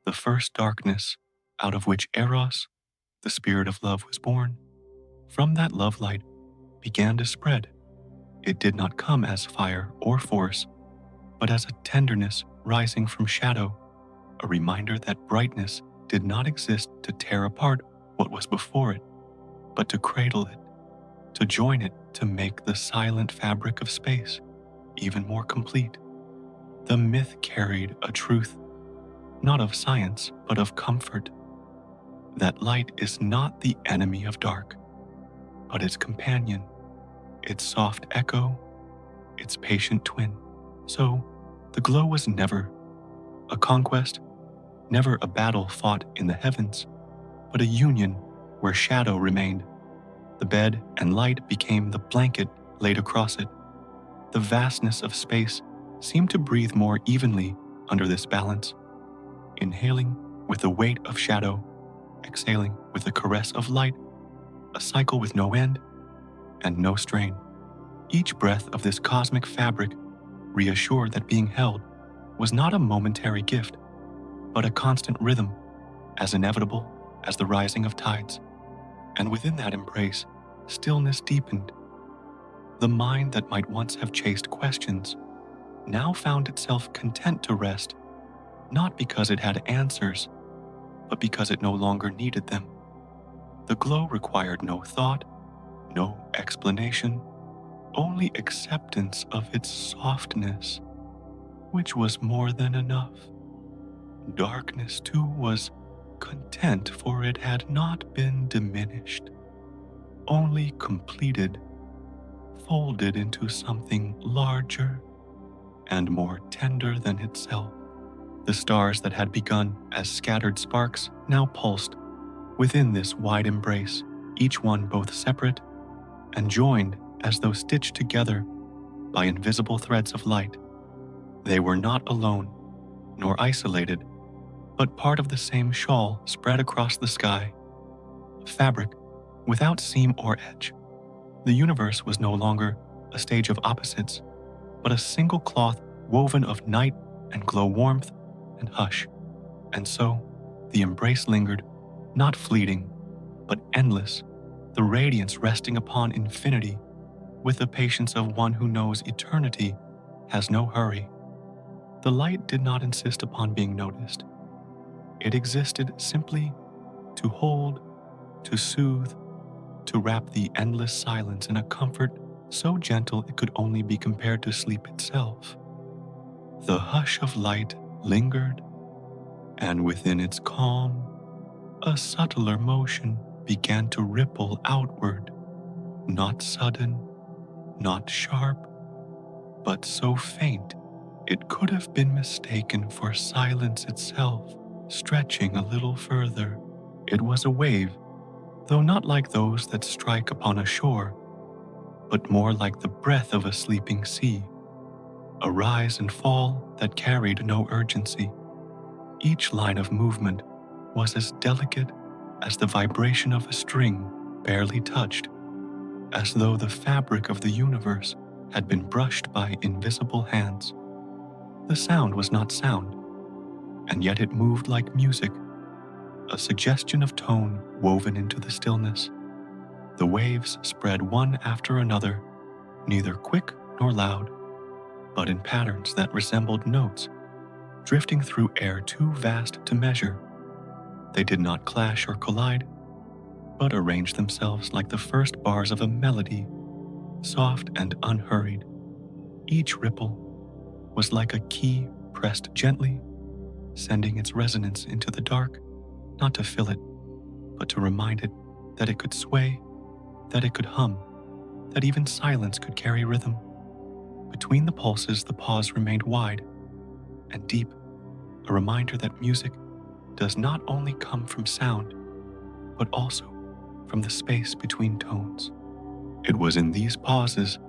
the first darkness out of which Eros, the spirit of love, was born. From that love light began to spread. It did not come as fire or force, but as a tenderness rising from shadow, a reminder that brightness did not exist to tear apart what was before it, but to cradle it, to join it, to make the silent fabric of space even more complete. The myth carried a truth, not of science, but of comfort, that light is not the enemy of dark, but its companion, its soft echo, its patient twin. So, the glow was never a conquest, never a battle fought in the heavens, but a union where shadow remained. The bed and light became the blanket laid across it. The vastness of space seemed to breathe more evenly under this balance, inhaling with the weight of shadow, exhaling with the caress of light, a cycle with no end and no strain. Each breath of this cosmic fabric reassured that being held was not a momentary gift, but a constant rhythm, as inevitable as the rising of tides. And within that embrace, stillness deepened. The mind that might once have chased questions now found itself content to rest, not because it had answers, but because it no longer needed them. The glow required no thought, no explanation, only acceptance of its softness, which was more than enough. Darkness, too, was content, for it had not been diminished, only completed, folded into something larger and more tender than itself. The stars that had begun as scattered sparks now pulsed within this wide embrace, each one both separate and joined as though stitched together by invisible threads of light. They were not alone, nor isolated, but part of the same shawl spread across the sky, a fabric without seam or edge. The universe was no longer a stage of opposites, but a single cloth woven of night and glow warmth and hush. And so, the embrace lingered, not fleeting, but endless, the radiance resting upon infinity with the patience of one who knows eternity has no hurry. The light did not insist upon being noticed. It existed simply to hold, to soothe, to wrap the endless silence in a comfort so gentle it could only be compared to sleep itself. The hush of light lingered, and within its calm, a subtler motion began to ripple outward, not sudden, not sharp, but so faint it could have been mistaken for silence itself, stretching a little further. It was a wave, though not like those that strike upon a shore, but more like the breath of a sleeping sea, a rise and fall that carried no urgency. Each line of movement was as delicate as the vibration of a string barely touched, as though the fabric of the universe had been brushed by invisible hands. The sound was not sound, and yet it moved like music, a suggestion of tone woven into the stillness. The waves spread one after another, neither quick nor loud, but in patterns that resembled notes, drifting through air too vast to measure. They did not clash or collide, but arranged themselves like the first bars of a melody, soft and unhurried. Each ripple was like a key pressed gently, sending its resonance into the dark, not to fill it, but to remind it that it could sway, that it could hum, that even silence could carry rhythm. Between the pulses, the pause remained wide and deep, a reminder that music does not only come from sound, but also from the space between tones. It was in these pauses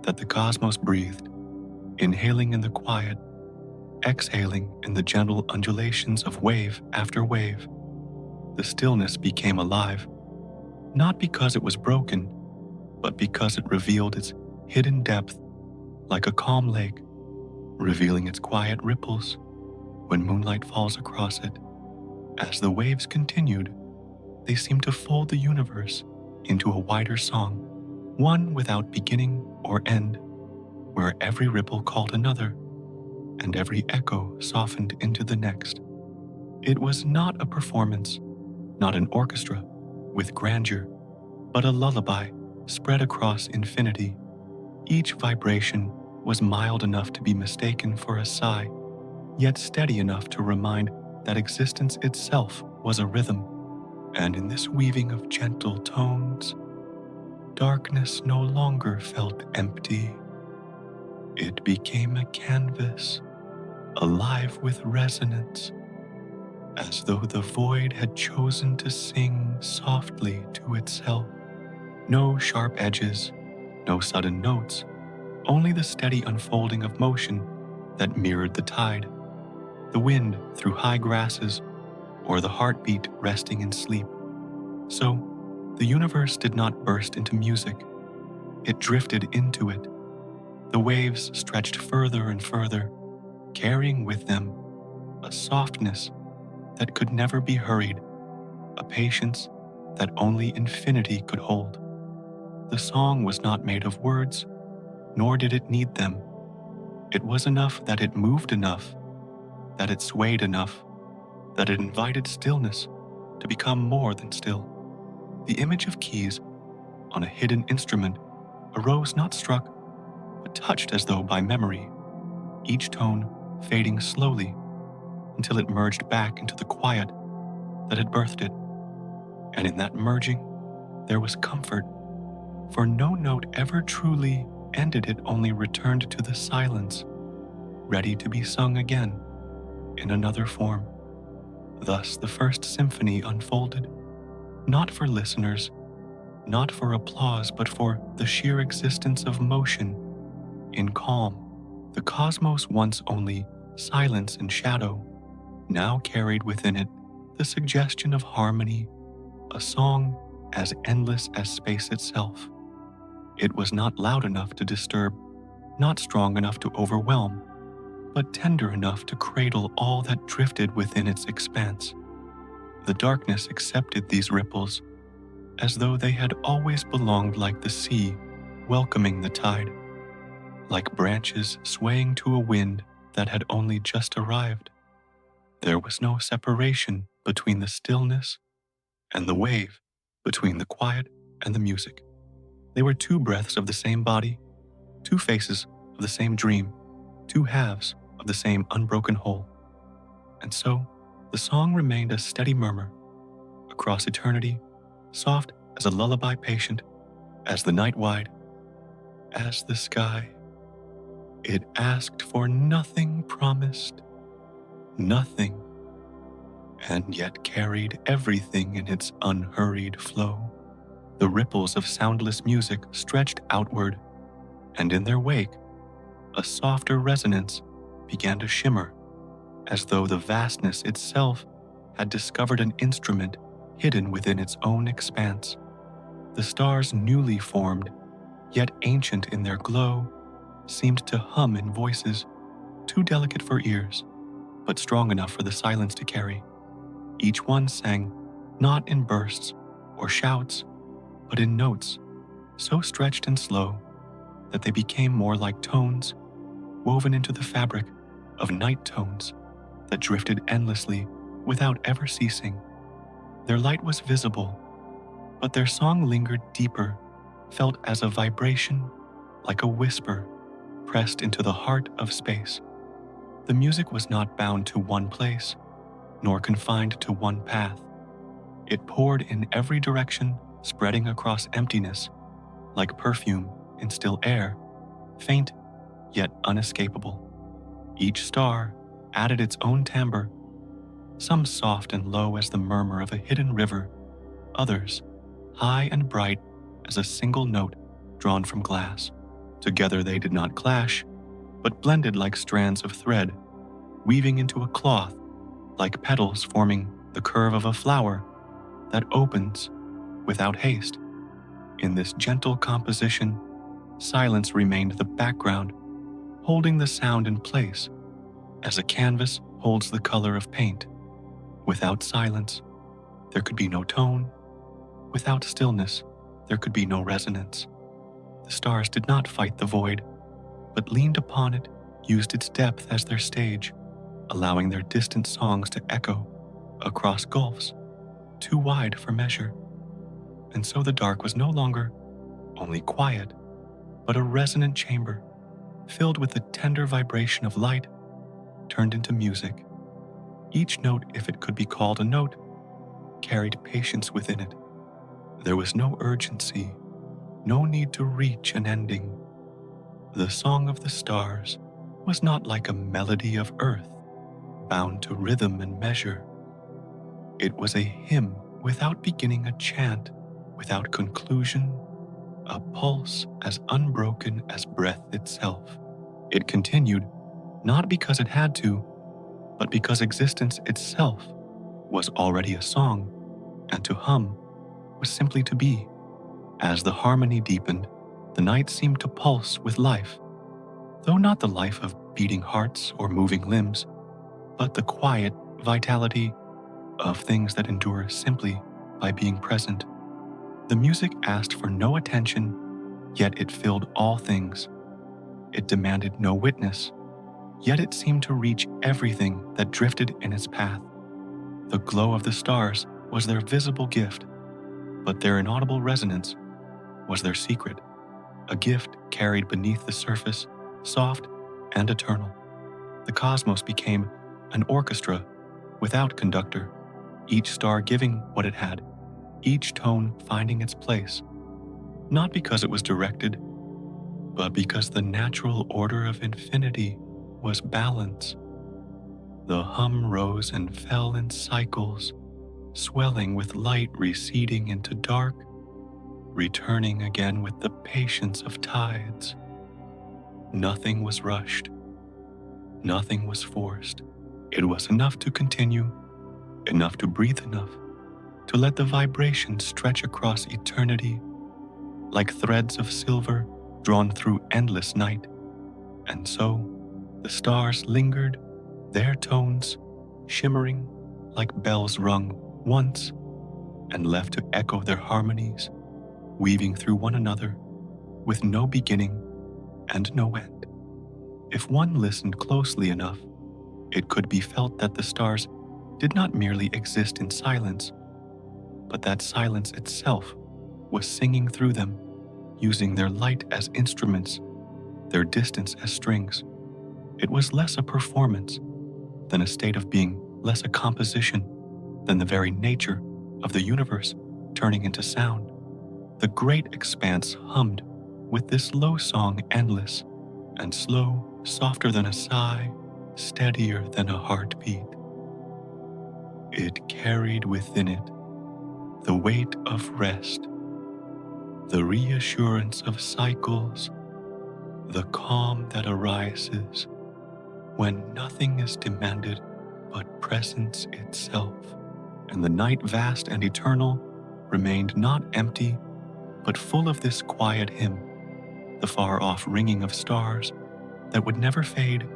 that the cosmos breathed, inhaling in the quiet, exhaling in the gentle undulations of wave after wave. The stillness became alive, not because it was broken, but because it revealed its hidden depth, like a calm lake, revealing its quiet ripples when moonlight falls across it. As the waves continued, they seemed to fold the universe into a wider song, one without beginning or end, where every ripple called another, and every echo softened into the next. It was not a performance, not an orchestra with grandeur, but a lullaby spread across infinity. Each vibration was mild enough to be mistaken for a sigh, yet steady enough to remind that existence itself was a rhythm. And in this weaving of gentle tones, darkness no longer felt empty. It became a canvas, alive with resonance, as though the void had chosen to sing softly to itself. No sharp edges, no sudden notes, only the steady unfolding of motion that mirrored the tide, the wind through high grasses, or the heartbeat resting in sleep. So, the universe did not burst into music, it drifted into it. The waves stretched further and further, carrying with them a softness that could never be hurried, a patience that only infinity could hold. The song was not made of words, nor did it need them. It was enough that it moved enough, that it swayed enough, that it invited stillness to become more than still. The image of keys on a hidden instrument arose not struck, but touched as though by memory, each tone fading slowly until it merged back into the quiet that had birthed it. And in that merging, there was comfort, for no note ever truly ended, it only returned to the silence, ready to be sung again in another form. Thus the first symphony unfolded, not for listeners, not for applause, but for the sheer existence of motion. In calm, the cosmos, once only silence and shadow, now carried within it the suggestion of harmony, a song as endless as space itself. It was not loud enough to disturb, not strong enough to overwhelm, but tender enough to cradle all that drifted within its expanse. The darkness accepted these ripples as though they had always belonged, like the sea welcoming the tide, like branches swaying to a wind that had only just arrived. There was no separation between the stillness and the wave, between the quiet and the music. They were two breaths of the same body, two faces of the same dream, two halves of the same unbroken whole. And so, the song remained a steady murmur across eternity, soft as a lullaby, patient as the night wide, as the sky. It asked for nothing, promised nothing, and yet carried everything in its unhurried flow. The ripples of soundless music stretched outward, and in their wake, a softer resonance began to shimmer, as though the vastness itself had discovered an instrument hidden within its own expanse. The stars, newly formed, yet ancient in their glow, seemed to hum in voices too delicate for ears, but strong enough for the silence to carry. Each one sang not in bursts or shouts, but in notes so stretched and slow that they became more like tones woven into the fabric of night tones that drifted endlessly without ever ceasing. Their light was visible, but their song lingered deeper, felt as a vibration, like a whisper pressed into the heart of space. The music was not bound to one place, nor confined to one path. It poured in every direction, spreading across emptiness, like perfume in still air, faint yet unescapable. Each star added its own timbre, some soft and low as the murmur of a hidden river, others high and bright as a single note drawn from glass. Together they did not clash, but blended like strands of thread, weaving into a cloth, like petals forming the curve of a flower that opens without haste. In this gentle composition, silence remained the background, holding the sound in place, as a canvas holds the color of paint. Without silence, there could be no tone. Without stillness, there could be no resonance. The stars did not fight the void, but leaned upon it, used its depth as their stage, allowing their distant songs to echo across gulfs too wide for measure. And so the dark was no longer only quiet, but a resonant chamber filled with the tender vibration of light turned into music. Each note, if it could be called a note, carried patience within it. There was no urgency, no need to reach an ending. The song of the stars was not like a melody of earth, bound to rhythm and measure. It was a hymn without beginning, a chant without conclusion, a pulse as unbroken as breath itself. It continued not because it had to, but because existence itself was already a song, and to hum was simply to be. As the harmony deepened, the night seemed to pulse with life, though not the life of beating hearts or moving limbs, but the quiet vitality of things that endure simply by being present. The music asked for no attention, yet it filled all things. It demanded no witness, yet it seemed to reach everything that drifted in its path. The glow of the stars was their visible gift, but their inaudible resonance was their secret, a gift carried beneath the surface, soft and eternal. The cosmos became an orchestra without conductor, each star giving what it had, each tone finding its place, not because it was directed, but because the natural order of infinity was balance. The hum rose and fell in cycles, swelling with light receding into dark, returning again with the patience of tides. Nothing was rushed, nothing was forced. It was enough to continue, enough to breathe enough, to let the vibration stretch across eternity like threads of silver drawn through endless night. And so the stars lingered, their tones shimmering like bells rung once and left to echo their harmonies, weaving through one another with no beginning and no end. If one listened closely enough, it could be felt that the stars did not merely exist in silence, but that silence itself was singing through them, using their light as instruments, their distance as strings. It was less a performance than a state of being, less a composition than the very nature of the universe turning into sound. The great expanse hummed with this low song endless and slow, softer than a sigh, steadier than a heartbeat. It carried within it the weight of rest, the reassurance of cycles, the calm that arises when nothing is demanded but presence itself. And the night, vast and eternal, remained not empty, but full of this quiet hymn, the far-off ringing of stars that would never fade,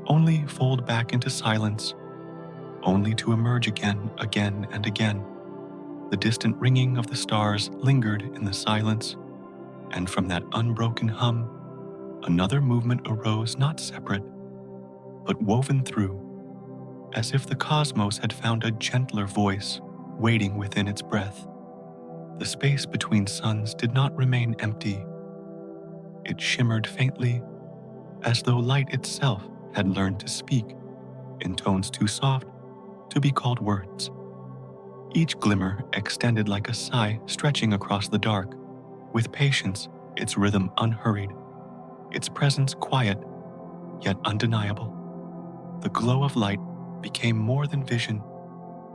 only fold back into silence, only to emerge again and again. The distant ringing of the stars lingered in the silence, and from that unbroken hum, another movement arose, not separate, but woven through, as if the cosmos had found a gentler voice waiting within its breath. The space between suns did not remain empty. It shimmered faintly, as though light itself had learned to speak in tones too soft to be called words. Each glimmer extended like a sigh stretching across the dark, with patience, its rhythm unhurried, its presence quiet yet undeniable. The glow of light became more than vision,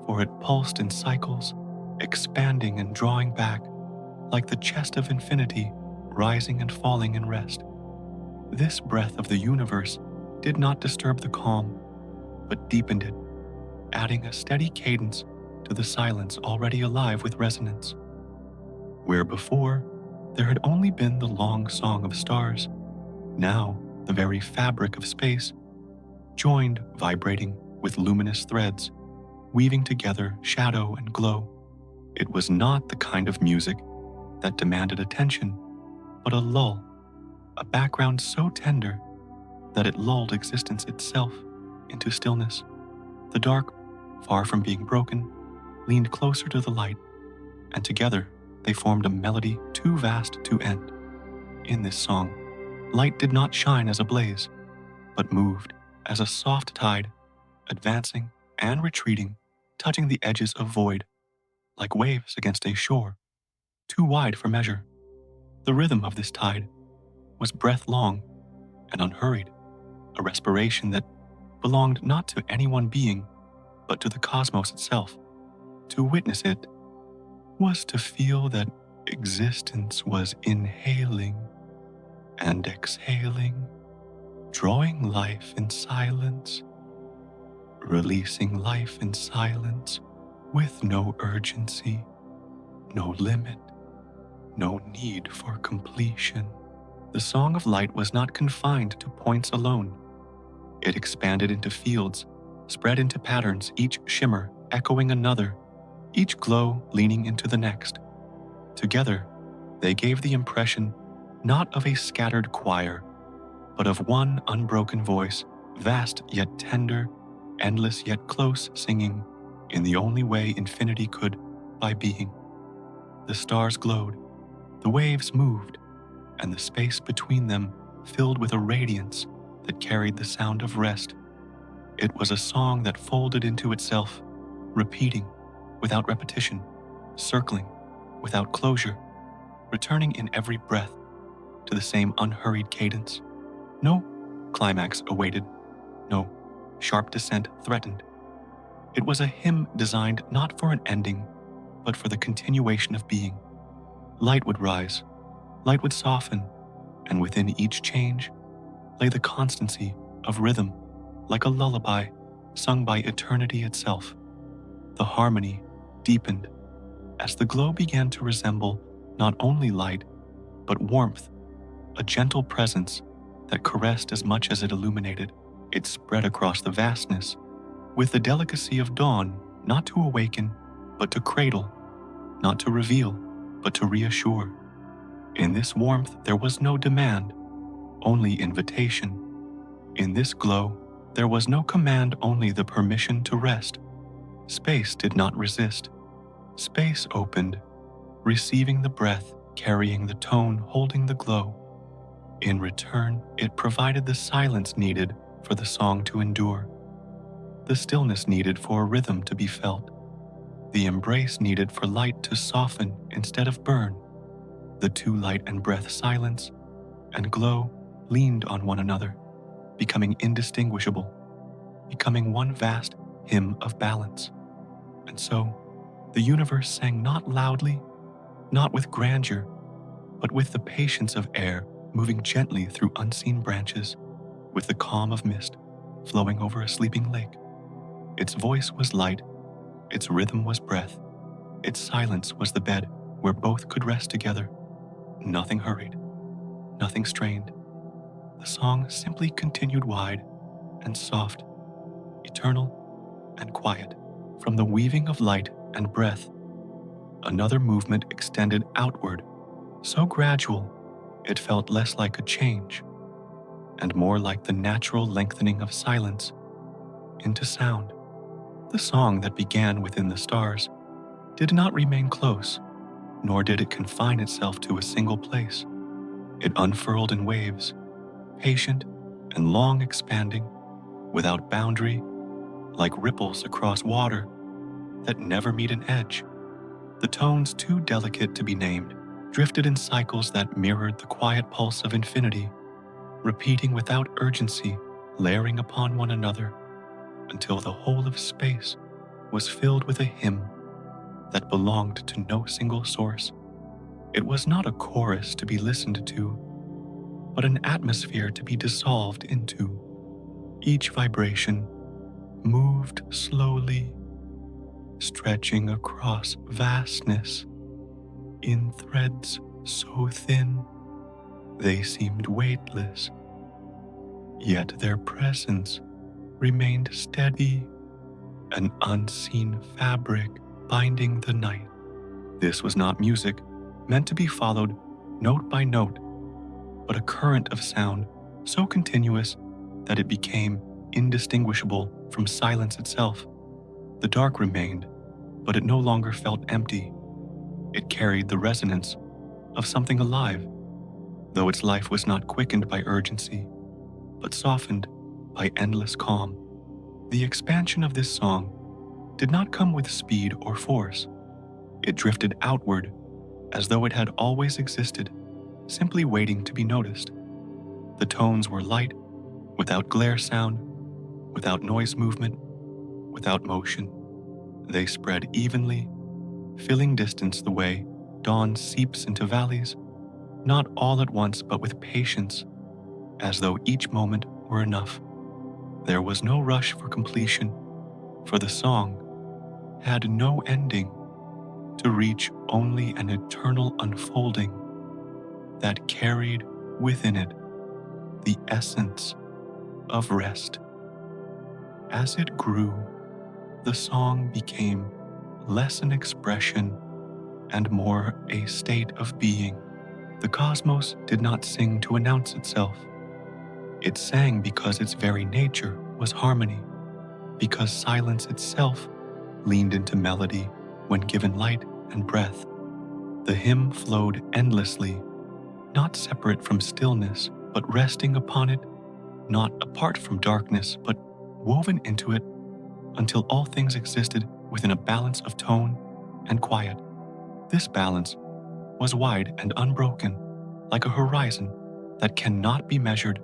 for it pulsed in cycles, expanding and drawing back, like the chest of infinity rising and falling in rest. This breath of the universe did not disturb the calm, but deepened it, adding a steady cadence to the silence already alive with resonance. Where before there had only been the long song of stars, now the very fabric of space joined, vibrating with luminous threads, weaving together shadow and glow. It was not the kind of music that demanded attention, but a lull, a background so tender that it lulled existence itself into stillness. The dark, far from being broken, leaned closer to the light, and together they formed a melody too vast to end. In this song, light did not shine as a blaze, but moved as a soft tide, advancing and retreating, touching the edges of void, like waves against a shore, too wide for measure. The rhythm of this tide was breath long and unhurried, a respiration that belonged not to any one being, but to the cosmos itself. To witness it was to feel that existence was inhaling and exhaling, drawing life in silence, releasing life in silence with no urgency, no limit, no need for completion. The Song of Light was not confined to points alone. It expanded into fields, spread into patterns, each shimmer echoing another, each glow leaning into the next. Together, they gave the impression not of a scattered choir, but of one unbroken voice, vast yet tender, endless yet close, singing in the only way infinity could, by being. The stars glowed, the waves moved, and the space between them filled with a radiance that carried the sound of rest. It was a song that folded into itself, repeating without repetition, circling without closure, returning in every breath to the same unhurried cadence. No climax awaited, no sharp descent threatened. It was a hymn designed not for an ending, but for the continuation of being. Light would rise, light would soften, and within each change lay the constancy of rhythm, like a lullaby sung by eternity itself. The harmony deepened as the glow began to resemble not only light, but warmth, a gentle presence that caressed as much as it illuminated. It spread across the vastness, with the delicacy of dawn, not to awaken, but to cradle, not to reveal, but to reassure. In this warmth there was no demand, only invitation. In this glow there was no command, only the permission to rest. Space did not resist. Space opened, receiving the breath, carrying the tone, holding the glow. In return, it provided the silence needed for the song to endure, the stillness needed for a rhythm to be felt, the embrace needed for light to soften instead of burn. The two, light and breath, silence and glow, leaned on one another, becoming indistinguishable, becoming one vast hymn of balance. And so, the universe sang not loudly, not with grandeur, but with the patience of air moving gently through unseen branches, with the calm of mist flowing over a sleeping lake. Its voice was light, its rhythm was breath, its silence was the bed where both could rest together. Nothing hurried, nothing strained. The song simply continued wide and soft, eternal and quiet. From the weaving of light and breath, another movement extended outward, so gradual it felt less like a change and more like the natural lengthening of silence into sound. The song that began within the stars did not remain close, nor did it confine itself to a single place. It unfurled in waves, patient and long expanding, without boundary, like ripples across water that never meet an edge. The tones, too delicate to be named, drifted in cycles that mirrored the quiet pulse of infinity, repeating without urgency, layering upon one another, until the whole of space was filled with a hymn that belonged to no single source. It was not a chorus to be listened to, but an atmosphere to be dissolved into. Each vibration moved slowly, stretching across vastness in threads so thin they seemed weightless, yet their presence remained steady, an unseen fabric binding the night. This was not music meant to be followed note by note, but a current of sound so continuous that it became indistinguishable from silence itself. The dark remained, but it no longer felt empty. It carried the resonance of something alive, though its life was not quickened by urgency, but softened by endless calm. The expansion of this song did not come with speed or force. It drifted outward as though it had always existed, simply waiting to be noticed. The tones were light, without glare sound, without noise movement, without motion. They spread evenly, filling distance the way dawn seeps into valleys, not all at once but with patience, as though each moment were enough. There was no rush for completion, for the song had no ending, to reach only an eternal unfolding that carried within it the essence of rest. As it grew, the song became less an expression and more a state of being. The cosmos did not sing to announce itself. It sang because its very nature was harmony, because silence itself leaned into melody when given light and breath. The hymn flowed endlessly, not separate from stillness, but resting upon it, not apart from darkness, but woven into it until all things existed within a balance of tone and quiet. This balance was wide and unbroken, like a horizon that cannot be measured,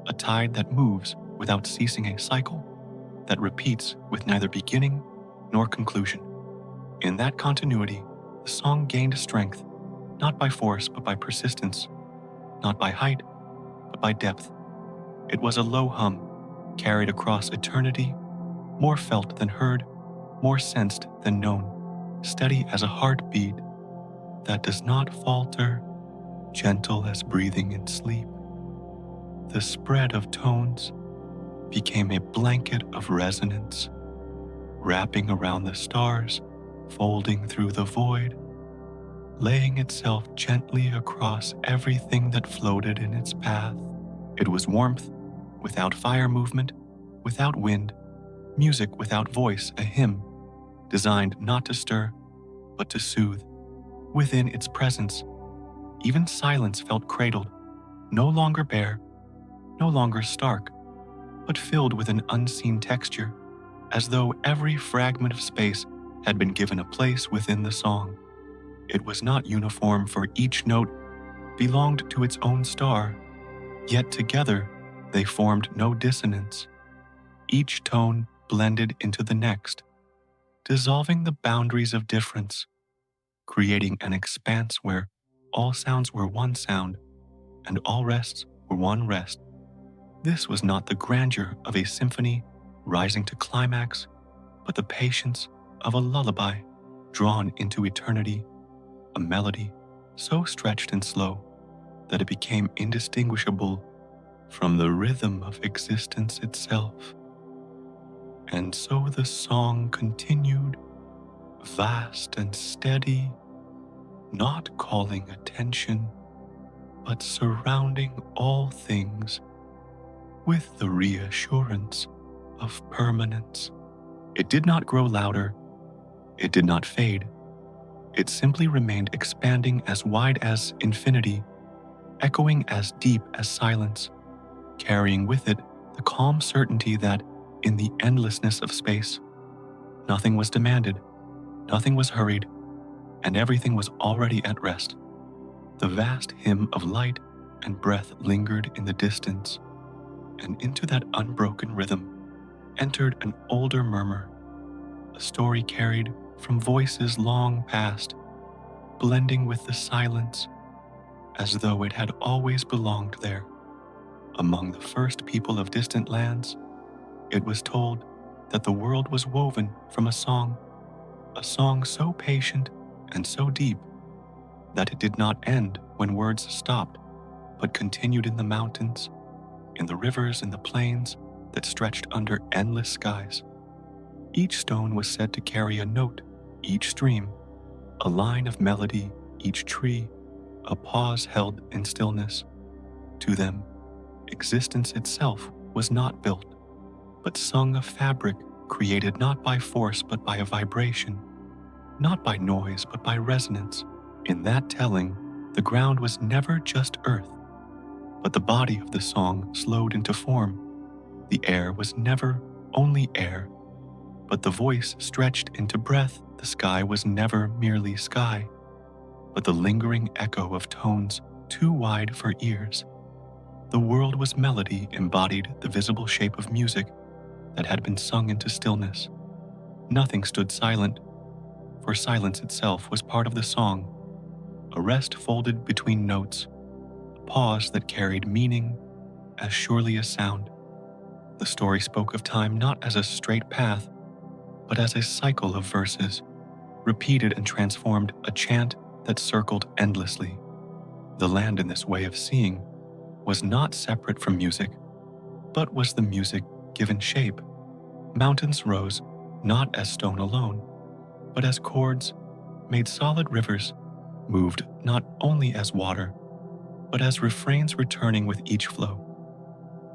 a tide that moves without ceasing, a cycle that repeats with neither beginning nor conclusion. In that continuity, the song gained strength, not by force but by persistence, not by height but by depth. It was a low hum, carried across eternity, more felt than heard, more sensed than known, steady as a heartbeat that does not falter, gentle as breathing in sleep. The spread of tones became a blanket of resonance, wrapping around the stars, folding through the void, laying itself gently across everything that floated in its path. It was warmth, without fire movement, without wind, music without voice, a hymn designed not to stir, but to soothe. Within its presence, even silence felt cradled, no longer bare, no longer stark, but filled with an unseen texture, as though every fragment of space had been given a place within the song. It was not uniform, for each note belonged to its own star, yet together they formed no dissonance. Each tone blended into the next, dissolving the boundaries of difference, creating an expanse where all sounds were one sound and all rests were one rest. This was not the grandeur of a symphony rising to climax, but the patience of a lullaby drawn into eternity, a melody so stretched and slow that it became indistinguishable from the rhythm of existence itself. And so the song continued, vast and steady, not calling attention, but surrounding all things with the reassurance of permanence. It did not grow louder, it did not fade. It simply remained, expanding as wide as infinity, echoing as deep as silence, carrying with it the calm certainty that, in the endlessness of space, nothing was demanded, nothing was hurried, and everything was already at rest. The vast hymn of light and breath lingered in the distance, and into that unbroken rhythm entered an older murmur, a story carried from voices long past, blending with the silence as though it had always belonged there. Among the first people of distant lands, it was told that the world was woven from a song so patient and so deep that it did not end when words stopped, but continued in the mountains, in the rivers, in the plains that stretched under endless skies. Each stone was said to carry a note, each stream a line of melody, each tree a pause held in stillness. To them, existence itself was not built, but sung, a fabric created not by force but by a vibration, not by noise but by resonance. In that telling, the ground was never just earth, but the body of the song slowed into form. The air was never only air, but the voice stretched into breath. The sky was never merely sky, but the lingering echo of tones too wide for ears. The world was melody embodied the visible shape of music that had been sung into stillness. Nothing stood silent, for silence itself was part of the song, a rest folded between notes, a pause that carried meaning as surely as sound. The story spoke of time not as a straight path, but as a cycle of verses, repeated and transformed, a chant that circled endlessly. The land in this way of seeing was not separate from music, but was the music given shape. Mountains rose not as stone alone, but as chords, made solid rivers, moved not only as water, but as refrains returning with each flow.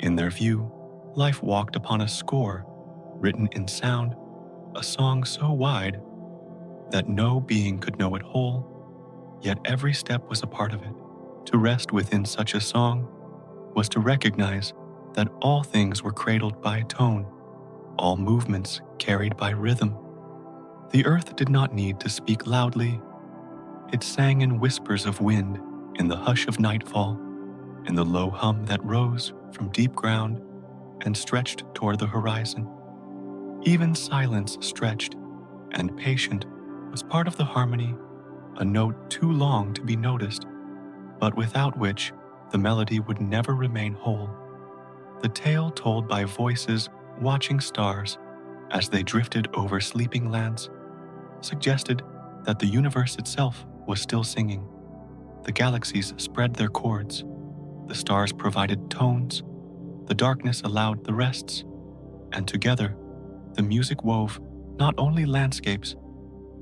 In their view, life walked upon a score, written in sound, a song so wide that no being could know it whole, yet every step was a part of it. To rest within such a song was to recognize that all things were cradled by tone, all movements carried by rhythm. The earth did not need to speak loudly. It sang in whispers of wind, in the hush of nightfall, in the low hum that rose from deep ground and stretched toward the horizon. Even silence stretched, and patient was part of the harmony, a note too long to be noticed, but without which the melody would never remain whole. The tale told by voices watching stars as they drifted over sleeping lands suggested that the universe itself was still singing. The galaxies spread their chords, the stars provided tones, the darkness allowed the rests, and together the music wove not only landscapes,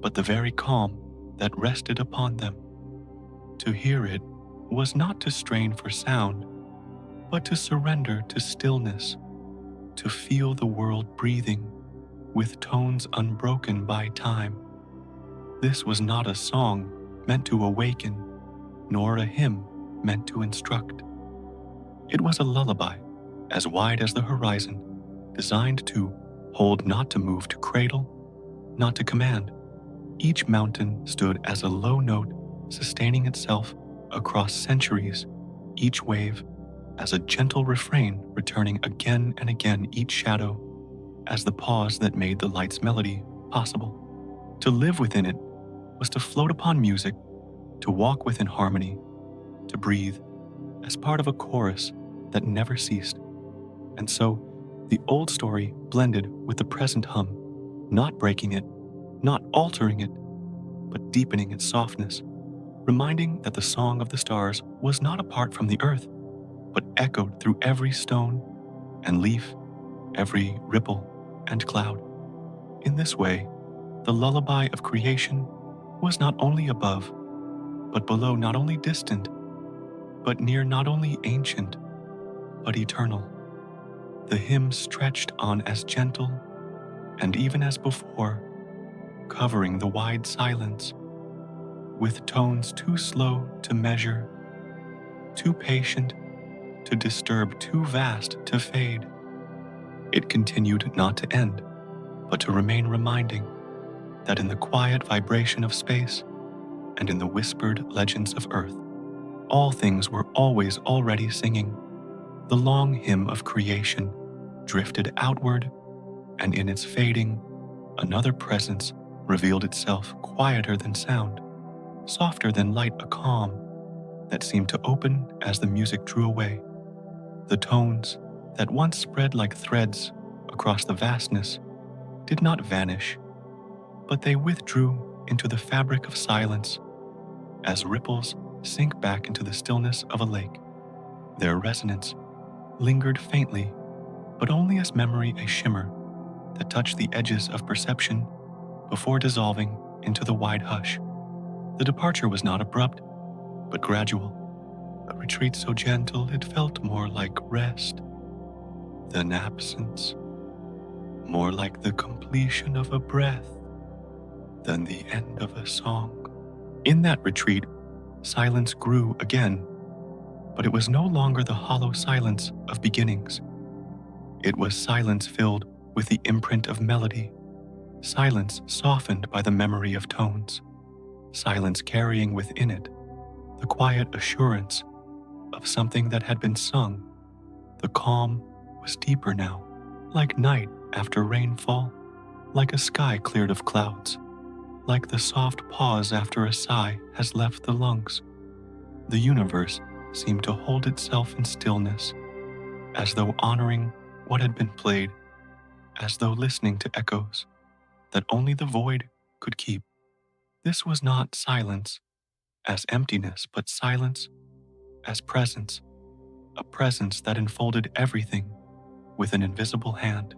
but the very calm that rested upon them. To hear it was not to strain for sound, but to surrender to stillness, to feel the world breathing with tones unbroken by time. This was not a song meant to awaken, nor a hymn meant to instruct. It was a lullaby, as wide as the horizon, designed to hold, not to move, to cradle, not to command. Each mountain stood as a low note, sustaining itself across centuries, each wave as a gentle refrain returning again and again, each shadow as the pause that made the light's melody possible. To live within it was to float upon music, to walk within harmony, to breathe as part of a chorus that never ceased. And so, the old story blended with the present hum, not breaking it, not altering it, but deepening its softness, reminding that the song of the stars was not apart from the earth, but echoed through every stone and leaf, every ripple and cloud. In this way, the lullaby of creation was not only above, but below, not only distant, but near, not only ancient, but eternal. The hymn stretched on as gentle, and even as before, covering the wide silence, with tones too slow to measure, too patient to disturb, too vast to fade. It continued not to end, but to remain reminding that in the quiet vibration of space and in the whispered legends of earth, all things were always already singing. The long hymn of creation drifted outward, and in its fading, another presence revealed itself, quieter than sound, softer than light, a calm that seemed to open as the music drew away. The tones that once spread like threads across the vastness did not vanish, but they withdrew into the fabric of silence as ripples sink back into the stillness of a lake. Their resonance lingered faintly, but only as memory, a shimmer that touched the edges of perception before dissolving into the wide hush. The departure was not abrupt, but gradual, a retreat so gentle it felt more like rest than absence, more like the completion of a breath than the end of a song. In that retreat, silence grew again, but it was no longer the hollow silence of beginnings. It was silence filled with the imprint of melody, silence softened by the memory of tones, silence carrying within it the the quiet assurance of something that had been sung. The calm was deeper now, like night after rainfall, like a sky cleared of clouds, like the soft pause after a sigh has left the lungs. The universe seemed to hold itself in stillness, as though honoring what had been played, as though listening to echoes that only the void could keep. This was not silence as emptiness, but silence as presence, a presence that enfolded everything with an invisible hand.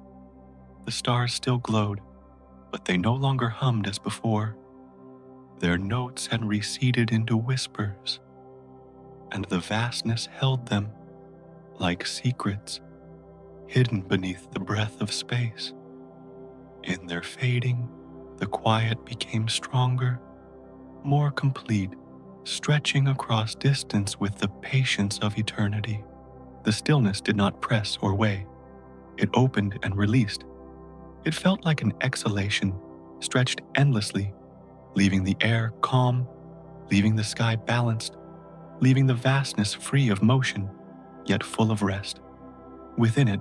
The stars still glowed, but they no longer hummed as before. Their notes had receded into whispers, and the vastness held them like secrets hidden beneath the breath of space. In their fading, the quiet became stronger, more complete, stretching across distance with the patience of eternity. The stillness did not press or weigh. It opened and released. It felt like an exhalation, stretched endlessly, leaving the air calm, leaving the sky balanced, leaving the vastness free of motion, yet full of rest. Within it,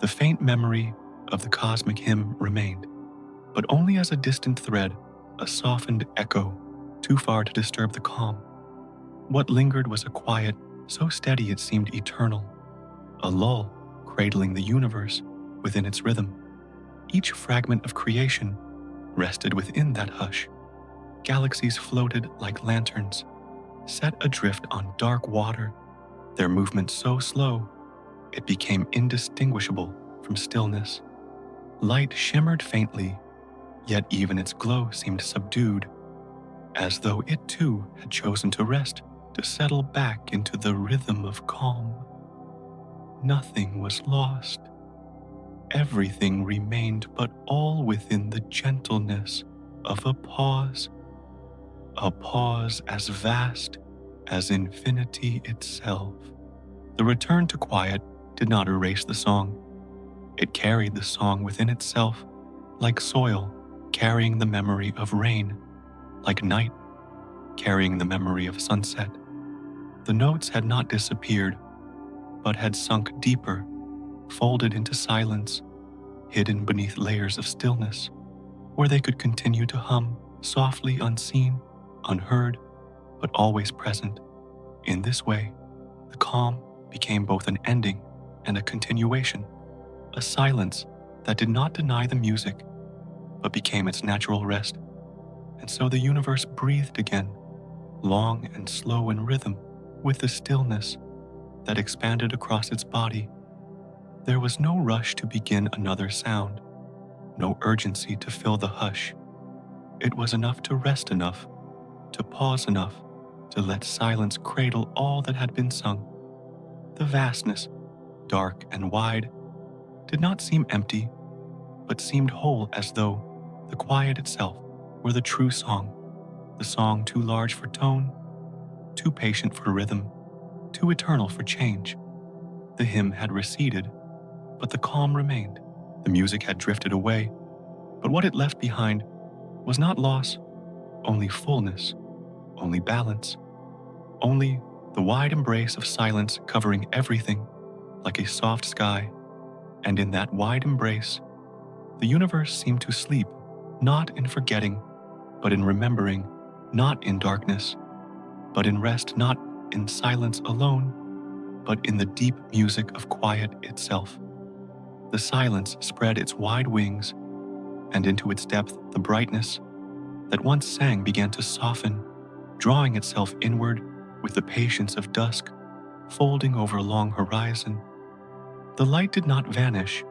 the faint memory of the cosmic hymn remained, but only as a distant thread, a softened echo, too far to disturb the calm. What lingered was a quiet so steady it seemed eternal, a lull cradling the universe within its rhythm. Each fragment of creation rested within that hush. Galaxies floated like lanterns, set adrift on dark water, their movement so slow it became indistinguishable from stillness. Light shimmered faintly, yet even its glow seemed subdued, as though it too had chosen to rest, to settle back into the rhythm of calm. Nothing was lost. Everything remained, but all within the gentleness of a pause as vast as infinity itself. The return to quiet did not erase the song. It carried the song within itself, like soil carrying the memory of rain, like night carrying the memory of sunset. The notes had not disappeared, but had sunk deeper, folded into silence, hidden beneath layers of stillness, where they could continue to hum, softly unseen, unheard, but always present. In this way, the calm became both an ending and a continuation, a silence that did not deny the music, but became its natural rest. And so the universe breathed again, long and slow in rhythm, with the stillness that expanded across its body. There was no rush to begin another sound, no urgency to fill the hush. It was enough to rest enough, to pause enough, to let silence cradle all that had been sung. The vastness, dark and wide, did not seem empty, but seemed whole, as though the quiet itself were the true song, the song too large for tone, too patient for rhythm, too eternal for change. The hymn had receded, but the calm remained. The music had drifted away, but what it left behind was not loss, only fullness, only balance, only the wide embrace of silence covering everything like a soft sky. And in that wide embrace, the universe seemed to sleep, not in forgetting, but in remembering, not in darkness, but in rest, not in silence alone, but in the deep music of quiet itself. The silence spread its wide wings, and into its depth the brightness that once sang began to soften, drawing itself inward with the patience of dusk, folding over a long horizon. The light did not vanish,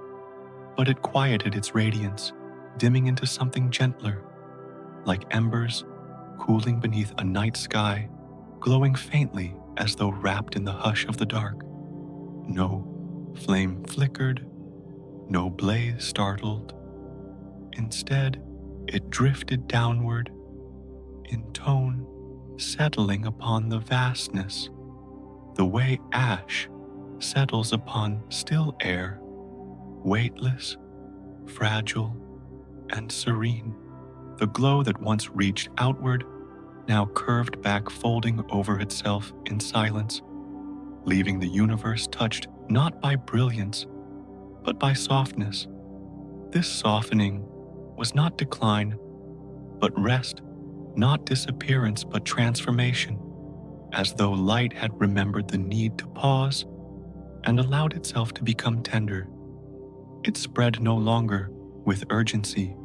but it quieted its radiance, dimming into something gentler, like embers cooling beneath a night sky, glowing faintly as though wrapped in the hush of the dark. No flame flickered, no blaze startled. Instead, it drifted downward, in tone, settling upon the vastness, the way ash settles upon still air, weightless, fragile, and serene. The glow that once reached outward now curved back, folding over itself in silence, leaving the universe touched not by brilliance, but by softness. This softening was not decline, but rest, not disappearance, but transformation, as though light had remembered the need to pause and allowed itself to become tender. It spread no longer with urgency,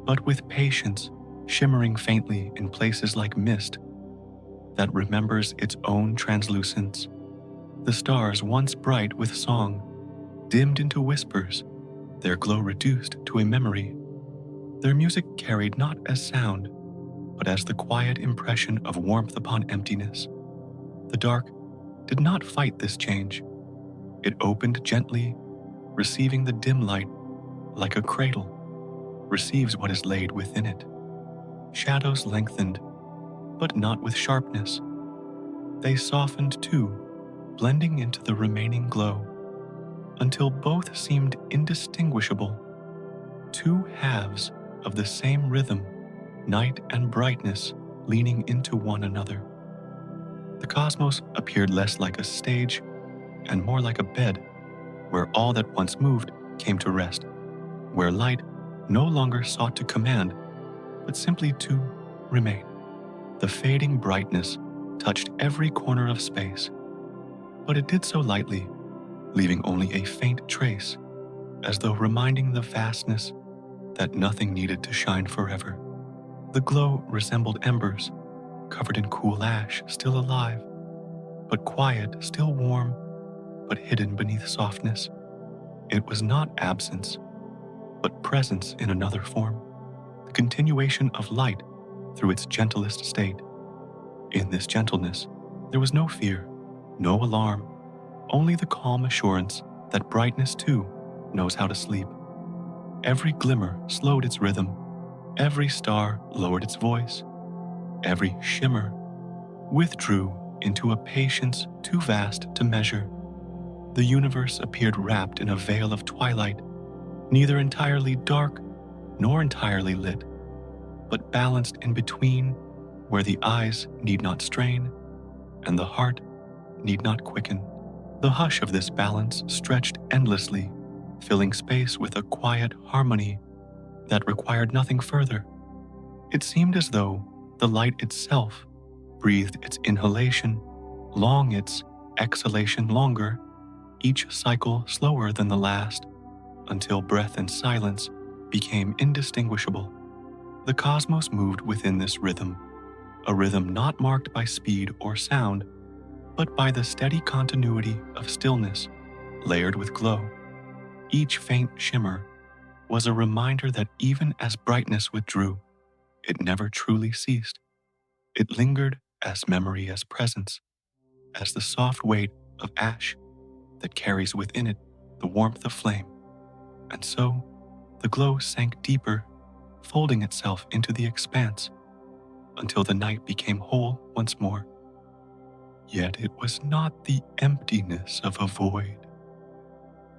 but with patience, shimmering faintly in places like mist that remembers its own translucence. The stars, once bright with song, dimmed into whispers, their glow reduced to a memory. Their music carried not as sound, but as the quiet impression of warmth upon emptiness. The dark did not fight this change. It opened gently, receiving the dim light like a cradle receives what is laid within it. Shadows lengthened, but not with sharpness. They softened too, blending into the remaining glow, until both seemed indistinguishable, two halves of the same rhythm, night and brightness leaning into one another. The cosmos appeared less like a stage and more like a bed where all that once moved came to rest, where light no longer sought to command, but simply to remain. The fading brightness touched every corner of space, but it did so lightly, leaving only a faint trace, as though reminding the vastness that nothing needed to shine forever. The glow resembled embers, covered in cool ash, still alive, but quiet, still warm, but hidden beneath softness. It was not absence, but presence in another form, the continuation of light through its gentlest state. In this gentleness, there was no fear, no alarm, only the calm assurance that brightness too knows how to sleep. Every glimmer slowed its rhythm, every star lowered its voice, every shimmer withdrew into a patience too vast to measure. The universe appeared wrapped in a veil of twilight, neither entirely dark nor entirely lit, but balanced in between, where the eyes need not strain and the heart need not quicken. The hush of this balance stretched endlessly, filling space with a quiet harmony that required nothing further. It seemed as though the light itself breathed its inhalation, long its exhalation longer, each cycle slower than the last, until breath and silence became indistinguishable. The cosmos moved within this rhythm, a rhythm not marked by speed or sound, but by the steady continuity of stillness layered with glow. Each faint shimmer was a reminder that even as brightness withdrew, it never truly ceased. It lingered as memory, as presence, as the soft weight of ash that carries within it the warmth of flame. And so, the glow sank deeper, folding itself into the expanse, until the night became whole once more. Yet it was not the emptiness of a void,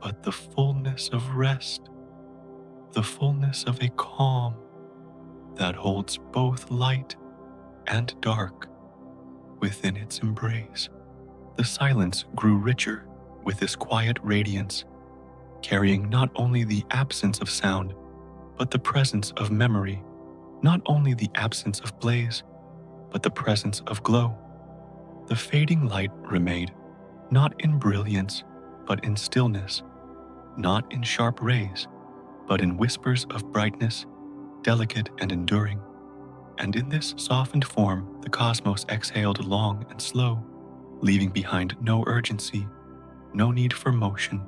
but the fullness of rest, the fullness of a calm that holds both light and dark within its embrace. The silence grew richer with this quiet radiance, carrying not only the absence of sound, but the presence of memory, not only the absence of blaze, but the presence of glow. The fading light remained, not in brilliance, but in stillness, not in sharp rays, but in whispers of brightness, delicate and enduring. And in this softened form, the cosmos exhaled long and slow, leaving behind no urgency, no need for motion,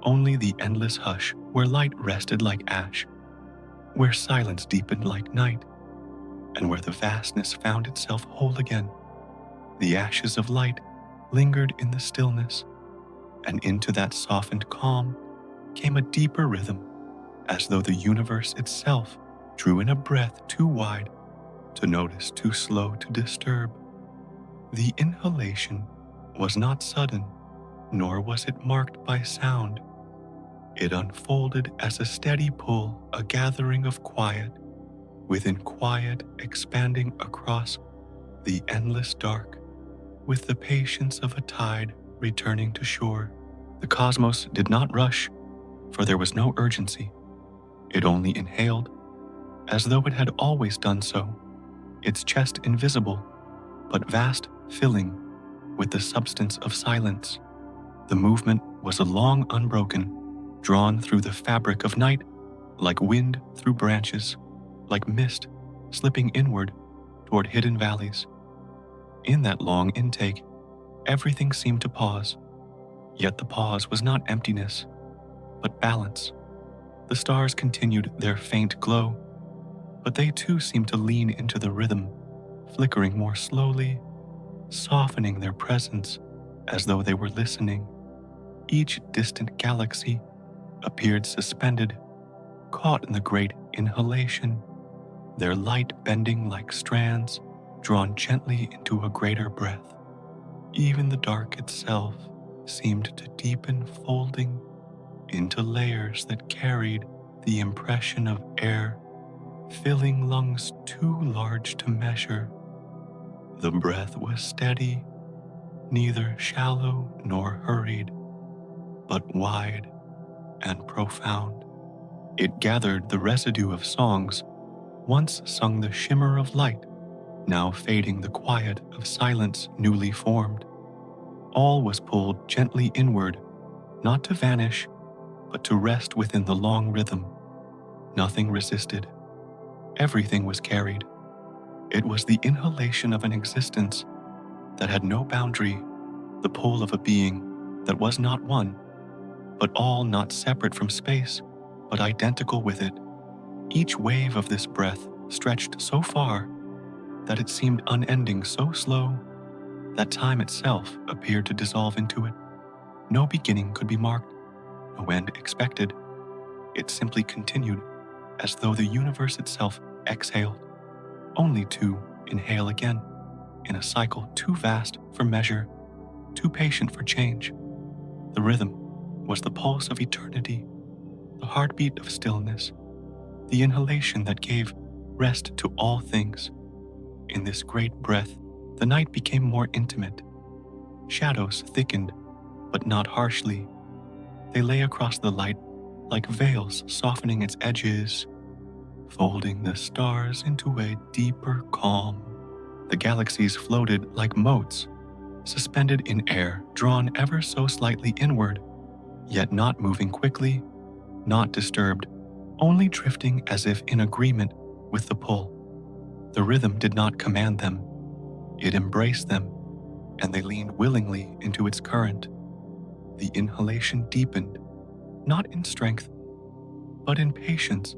only the endless hush where light rested like ash, where silence deepened like night, and where the vastness found itself whole again. The ashes of light lingered in the stillness, and into that softened calm came a deeper rhythm, as though the universe itself drew in a breath too wide to notice, too slow to disturb. The inhalation was not sudden, nor was it marked by sound. It unfolded as a steady pull, a gathering of quiet, within quiet, expanding across the endless dark, with the patience of a tide returning to shore. The cosmos did not rush, for there was no urgency. It only inhaled, as though it had always done so, its chest invisible, but vast, filling with the substance of silence. The movement was a long unbroken, drawn through the fabric of night, like wind through branches, like mist slipping inward toward hidden valleys. In that long intake, everything seemed to pause, yet the pause was not emptiness, but balance. The stars continued their faint glow, but they too seemed to lean into the rhythm, flickering more slowly, softening their presence as though they were listening. Each distant galaxy appeared suspended, caught in the great inhalation, their light bending like strands drawn gently into a greater breath. Even the dark itself seemed to deepen, folding into layers that carried the impression of air, filling lungs too large to measure. The breath was steady, neither shallow nor hurried, but wide and profound. It gathered the residue of songs once sung, the shimmer of light, now fading, the quiet of silence newly formed. All was pulled gently inward, not to vanish, but to rest within the long rhythm. Nothing resisted. Everything was carried. It was the inhalation of an existence that had no boundary, the pull of a being that was not one, but all, not separate from space, but identical with it. Each wave of this breath stretched so far that it seemed unending, so slow that time itself appeared to dissolve into it. No beginning could be marked, no end expected. It simply continued, as though the universe itself exhaled, only to inhale again, in a cycle too vast for measure, too patient for change. The rhythm was the pulse of eternity, the heartbeat of stillness, the inhalation that gave rest to all things. In this great breath, the night became more intimate. Shadows thickened, but not harshly. They lay across the light like veils, softening its edges, folding the stars into a deeper calm. The galaxies floated like motes, suspended in air, drawn ever so slightly inward, yet not moving quickly, not disturbed, only drifting as if in agreement with the pull. The rhythm did not command them. It embraced them, and they leaned willingly into its current. The inhalation deepened, not in strength, but in patience.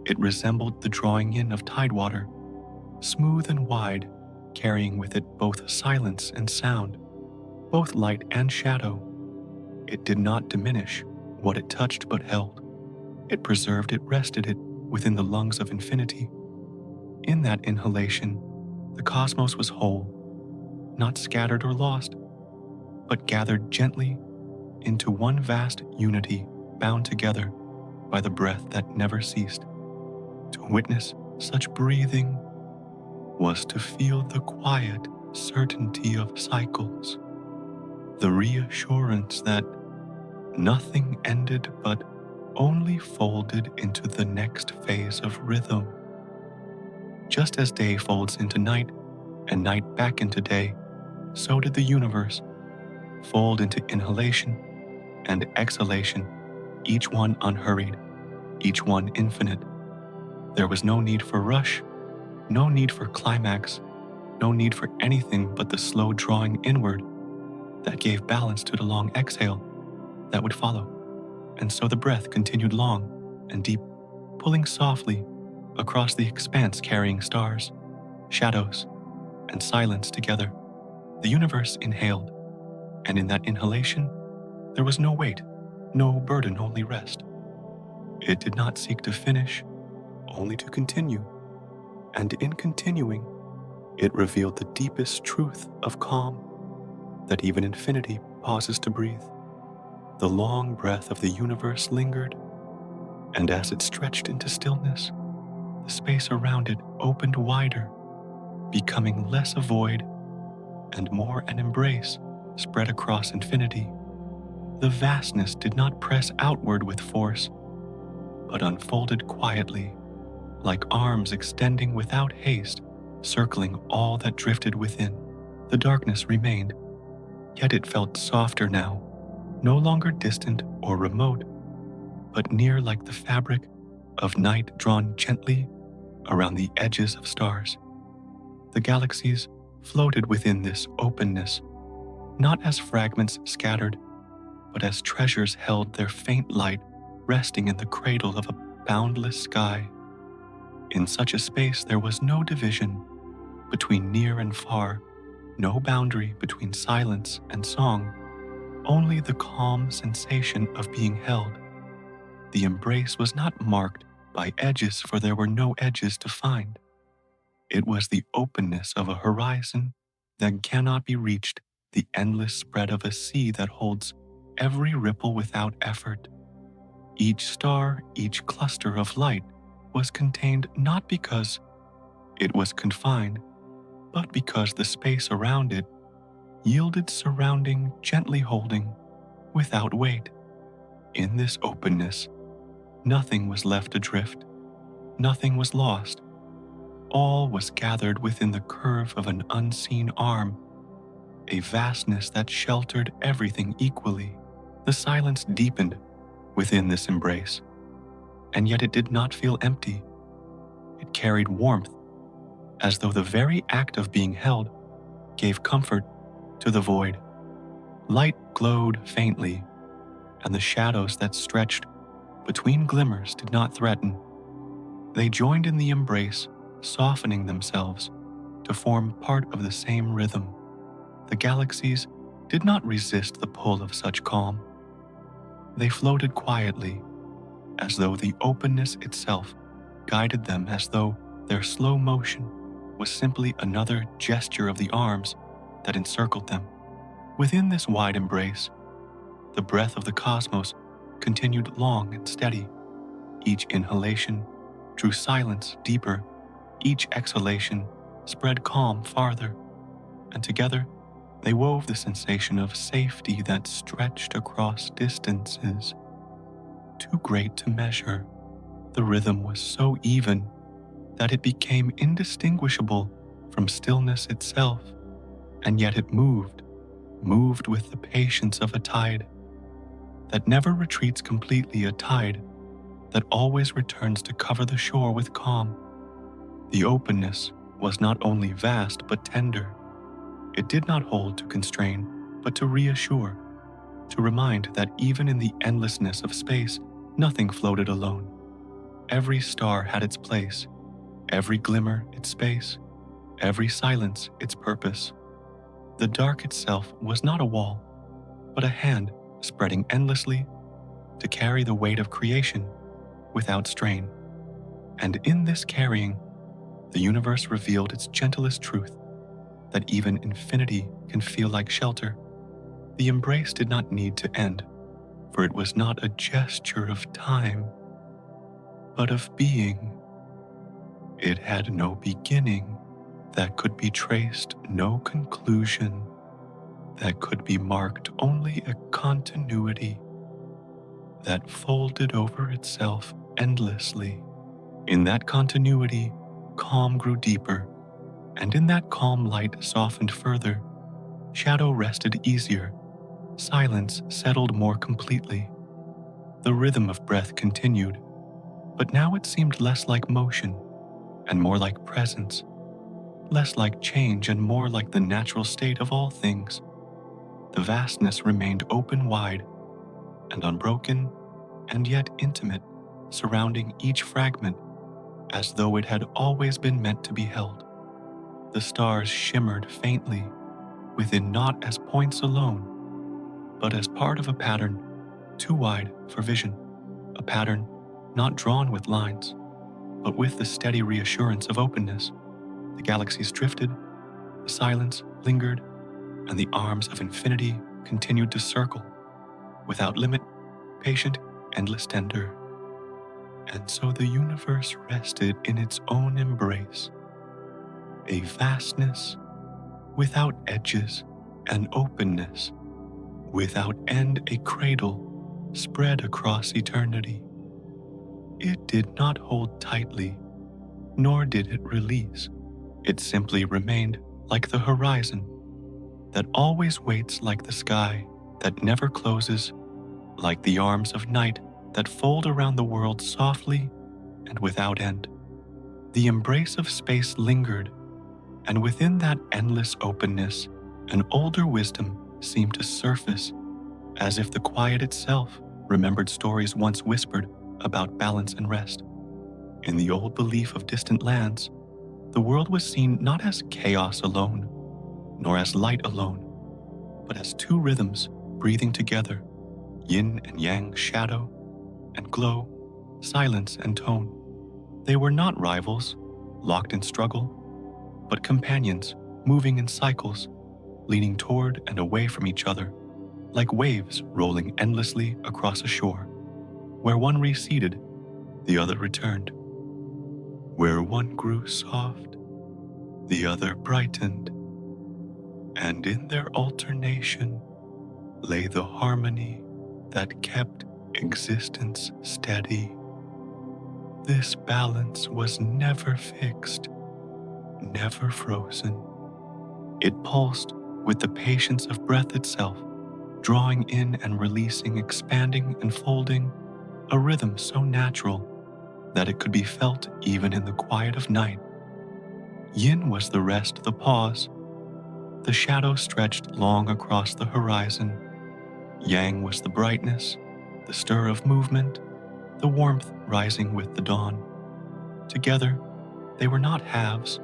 It resembled the drawing in of tidewater, smooth and wide, carrying with it both silence and sound, both light and shadow. It did not diminish what it touched but held. It preserved it, rested it within the lungs of infinity. In that inhalation, the cosmos was whole, not scattered or lost, but gathered gently into one vast unity, bound together by the breath that never ceased. To witness such breathing was to feel the quiet certainty of cycles, the reassurance that nothing ended but only folded into the next phase of rhythm. Just as day folds into night and night back into day, so did the universe fold into inhalation and exhalation, each one unhurried, each one infinite. There was no need for rush, no need for climax, no need for anything but the slow drawing inward that gave balance to the long exhale that would follow. And so the breath continued long and deep, pulling softly across the expanse, carrying stars, shadows, and silence together. The universe inhaled, and in that inhalation, there was no weight, no burden, only rest. It did not seek to finish, only to continue. And in continuing, it revealed the deepest truth of calm, that even infinity pauses to breathe. The long breath of the universe lingered, and as it stretched into stillness, the space around it opened wider, becoming less a void and more an embrace spread across infinity. The vastness did not press outward with force, but unfolded quietly, like arms extending without haste, circling all that drifted within. The darkness remained, yet it felt softer now, no longer distant or remote, but near like the fabric of night drawn gently around the edges of stars. The galaxies floated within this openness, not as fragments scattered, but as treasures held their faint light resting in the cradle of a boundless sky. In such a space there was no division between near and far, no boundary between silence and song, only the calm sensation of being held. The embrace was not marked by edges, for there were no edges to find. It was the openness of a horizon that cannot be reached, the endless spread of a sea that holds every ripple without effort. Each star, each cluster of light was contained not because it was confined, but because the space around it yielded surrounding, gently holding, without weight. In this openness, nothing was left adrift, nothing was lost. All was gathered within the curve of an unseen arm, a vastness that sheltered everything equally. The silence deepened within this embrace, and yet it did not feel empty. It carried warmth, as though the very act of being held gave comfort to the void. Light glowed faintly, and the shadows that stretched between glimmers did not threaten. They joined in the embrace, softening themselves to form part of the same rhythm. The galaxies did not resist the pull of such calm. They floated quietly, as though the openness itself guided them, as though their slow motion was simply another gesture of the arms that encircled them. Within this wide embrace, the breath of the cosmos continued long and steady. Each inhalation drew silence deeper, each exhalation spread calm farther, and together they wove the sensation of safety that stretched across distances too great to measure. The rhythm was so even that it became indistinguishable from stillness itself, and yet it moved with the patience of a tide that never retreats completely, a tide that always returns to cover the shore with calm. The openness was not only vast but tender. It did not hold to constrain, but to reassure, to remind that even in the endlessness of space, nothing floated alone. Every star had its place, every glimmer its space, every silence its purpose. The dark itself was not a wall, but a hand spreading endlessly to carry the weight of creation without strain. And in this carrying, the universe revealed its gentlest truth, that even infinity can feel like shelter. The embrace did not need to end, for it was not a gesture of time, but of being. It had no beginning that could be traced, no conclusion that could be marked, only a continuity that folded over itself endlessly. In that continuity, calm grew deeper, and in that calm light softened further. Shadow rested easier, silence settled more completely. The rhythm of breath continued, but now it seemed less like motion and more like presence, less like change and more like the natural state of all things. The vastness remained open wide and unbroken and yet intimate, surrounding each fragment as though it had always been meant to be held. The stars shimmered faintly within, not as points alone, but as part of a pattern too wide for vision, a pattern not drawn with lines, but with the steady reassurance of openness. The galaxies drifted, the silence lingered, and the arms of infinity continued to circle, without limit, patient, endless, tender. And so the universe rested in its own embrace, a vastness without edges, an openness without end, a cradle spread across eternity. It did not hold tightly, nor did it release. It simply remained like the horizon that always waits, like the sky that never closes, like the arms of night that fold around the world softly and without end. The embrace of space lingered, and within that endless openness, an older wisdom seemed to surface, as if the quiet itself remembered stories once whispered about balance and rest. In the old belief of distant lands, the world was seen not as chaos alone, nor as light alone, but as two rhythms breathing together, yin and yang, shadow and glow, silence and tone. They were not rivals, locked in struggle, but companions moving in cycles, leaning toward and away from each other, like waves rolling endlessly across a shore. Where one receded, the other returned. Where one grew soft, the other brightened, and in their alternation lay the harmony that kept existence steady. This balance was never fixed, never frozen. It pulsed with the patience of breath itself, drawing in and releasing, expanding and folding, a rhythm so natural that it could be felt even in the quiet of night. Yin was the rest, the pause. The shadow stretched long across the horizon. Yang was the brightness, the stir of movement, the warmth rising with the dawn. Together, they were not halves,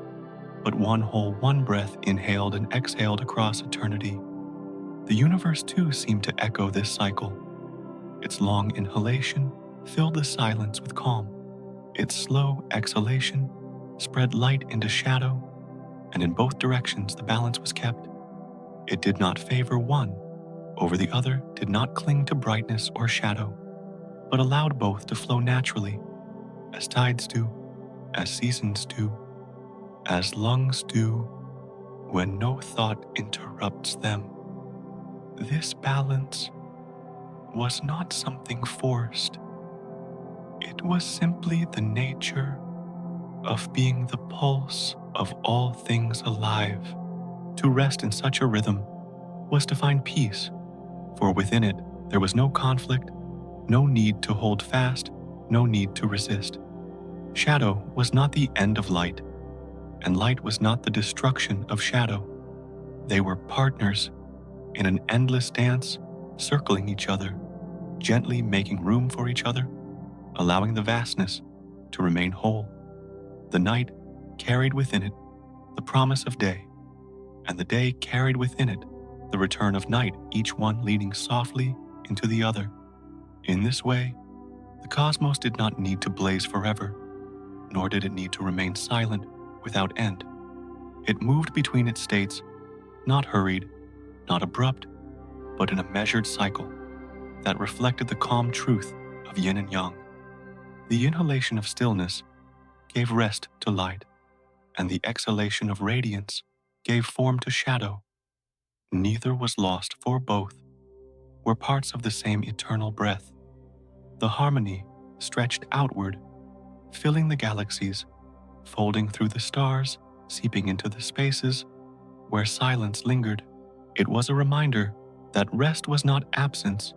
but one whole, one breath inhaled and exhaled across eternity. The universe too seemed to echo this cycle. Its long inhalation filled the silence with calm. Its slow exhalation spread light into shadow, and in both directions the balance was kept. It did not favor one over the other, did not cling to brightness or shadow, but allowed both to flow naturally, as tides do, as seasons do, as lungs do, when no thought interrupts them. This balance was not something forced. It was simply the nature of being the pulse of all things alive. To rest in such a rhythm was to find peace, for within it there was no conflict, no need to hold fast, no need to resist. Shadow was not the end of light, and light was not the destruction of shadow. They were partners in an endless dance, circling each other, gently making room for each other, allowing the vastness to remain whole. The night carried within it the promise of day, and the day carried within it the return of night, each one leading softly into the other. In this way, the cosmos did not need to blaze forever, nor did it need to remain silent without end. It moved between its states, not hurried, not abrupt, but in a measured cycle that reflected the calm truth of yin and yang. The inhalation of stillness gave rest to light, and the exhalation of radiance gave form to shadow. Neither was lost, for both were parts of the same eternal breath. The harmony stretched outward, filling the galaxies, folding through the stars, seeping into the spaces where silence lingered. It was a reminder that rest was not absence,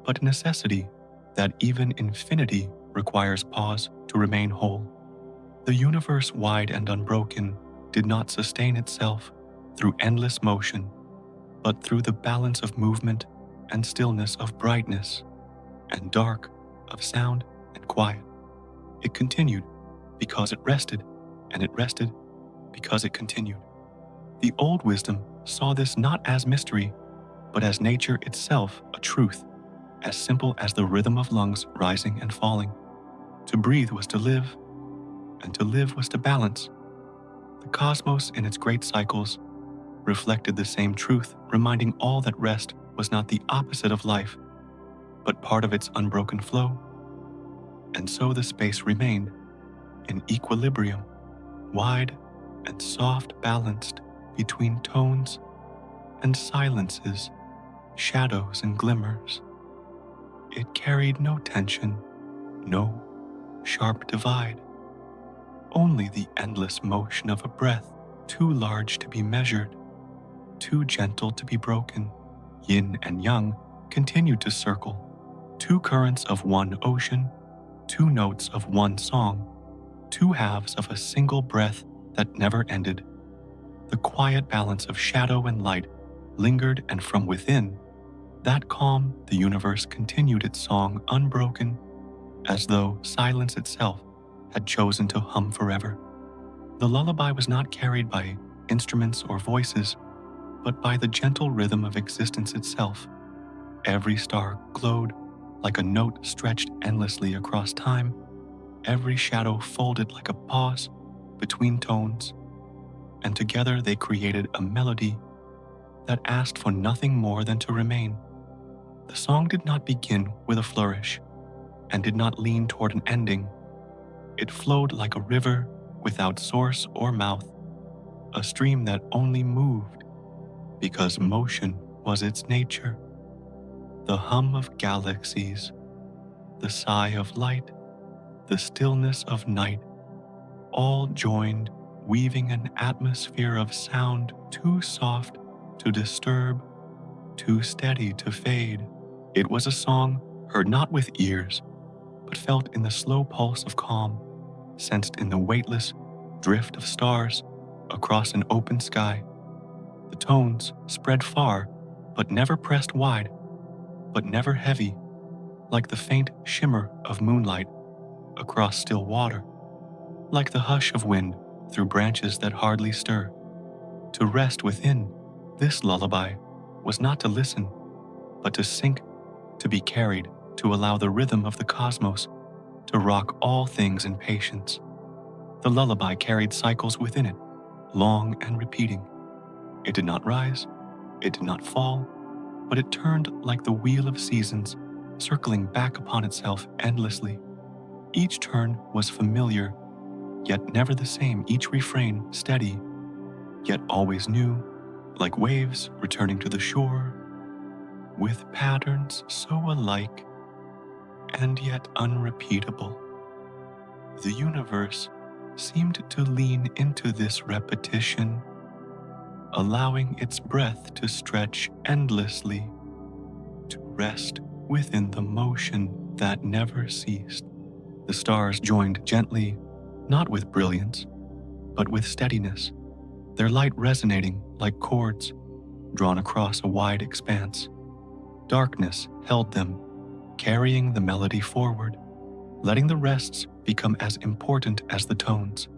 but necessity, that even infinity requires pause to remain whole. The universe, wide and unbroken, did not sustain itself through endless motion, but through the balance of movement and stillness, of brightness and dark, of sound and quiet. It continued because it rested, and it rested because it continued. The old wisdom saw this not as mystery, but as nature itself, a truth, as simple as the rhythm of lungs rising and falling. To breathe was to live, and to live was to balance. The cosmos in its great cycles reflected the same truth, reminding all that rest was not the opposite of life, but part of its unbroken flow. And so the space remained in equilibrium, wide and soft balanced between tones and silences, shadows and glimmers. It carried no tension, no sharp divide, only the endless motion of a breath too large to be measured, too gentle to be broken. Yin and yang continued to circle, two currents of one ocean, two notes of one song, two halves of a single breath that never ended. The quiet balance of shadow and light lingered, and from within that calm, the universe continued its song unbroken, as though silence itself had chosen to hum forever. The lullaby was not carried by instruments or voices, but by the gentle rhythm of existence itself. Every star glowed like a note stretched endlessly across time, every shadow folded like a pause between tones, and together they created a melody that asked for nothing more than to remain. The song did not begin with a flourish and did not lean toward an ending. It flowed like a river without source or mouth, a stream that only moved because motion was its nature. The hum of galaxies, the sigh of light, the stillness of night, all joined, weaving an atmosphere of sound too soft to disturb, too steady to fade. It was a song heard not with ears, but felt in the slow pulse of calm, sensed in the weightless drift of stars across an open sky. The tones spread far, but never pressed wide, but never heavy, like the faint shimmer of moonlight across still water, like the hush of wind through branches that hardly stir. To rest within this lullaby was not to listen, but to sink, to be carried, to allow the rhythm of the cosmos to rock all things in patience. The lullaby carried cycles within it, long and repeating. It did not rise, it did not fall, but it turned like the wheel of seasons, circling back upon itself endlessly. Each turn was familiar, yet never the same, each refrain steady, yet always new, like waves returning to the shore, with patterns so alike and yet unrepeatable. The universe seemed to lean into this repetition, allowing its breath to stretch endlessly, to rest within the motion that never ceased. The stars joined gently, not with brilliance, but with steadiness, their light resonating like chords drawn across a wide expanse. Darkness held them, carrying the melody forward, letting the rests become as important as the tones.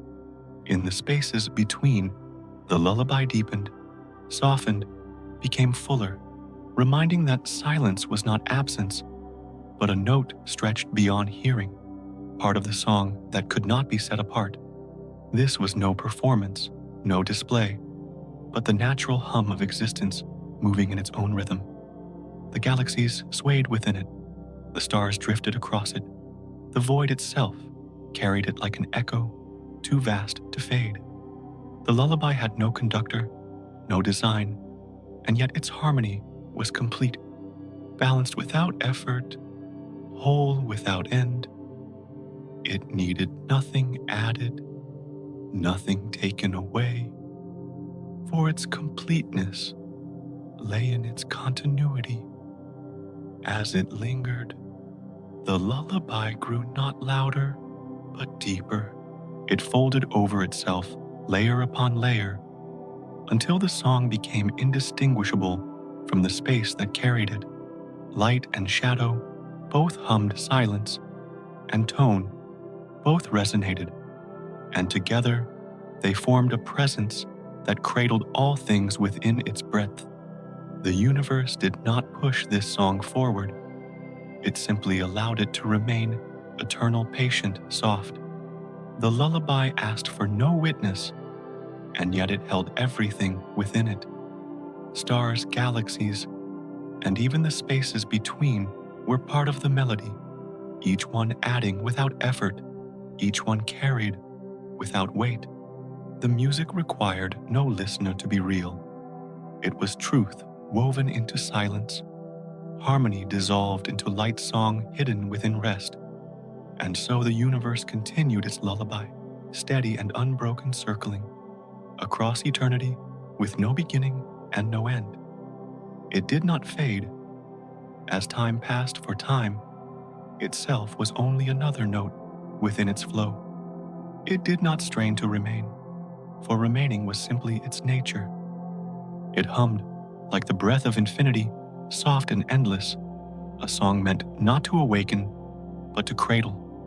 In the spaces between, the lullaby deepened, softened, became fuller, reminding that silence was not absence, but a note stretched beyond hearing, part of the song that could not be set apart. This was no performance, no display, but the natural hum of existence moving in its own rhythm. The galaxies swayed within it, the stars drifted across it, the void itself carried it like an echo, too vast to fade. The lullaby had no conductor, no design, and yet its harmony was complete, balanced without effort, whole without end. It needed nothing added, nothing taken away, for its completeness lay in its continuity. As it lingered, the lullaby grew not louder, but deeper. It folded over itself, layer upon layer, until the song became indistinguishable from the space that carried it. Light and shadow both hummed silence, and tone both resonated, and together they formed a presence that cradled all things within its breadth. The universe did not push this song forward. It simply allowed it to remain eternal, patient, soft. The lullaby asked for no witness, and yet it held everything within it. Stars, galaxies, and even the spaces between were part of the melody, each one adding without effort, each one carried without weight. The music required no listener to be real. It was truth woven into silence, harmony dissolved into light song hidden within rest. And so the universe continued its lullaby, steady and unbroken circling, across eternity with no beginning and no end. It did not fade. As time passed, for time itself was only another note within its flow. It did not strain to remain, for remaining was simply its nature. It hummed like the breath of infinity, soft and endless, a song meant not to awaken, but to cradle,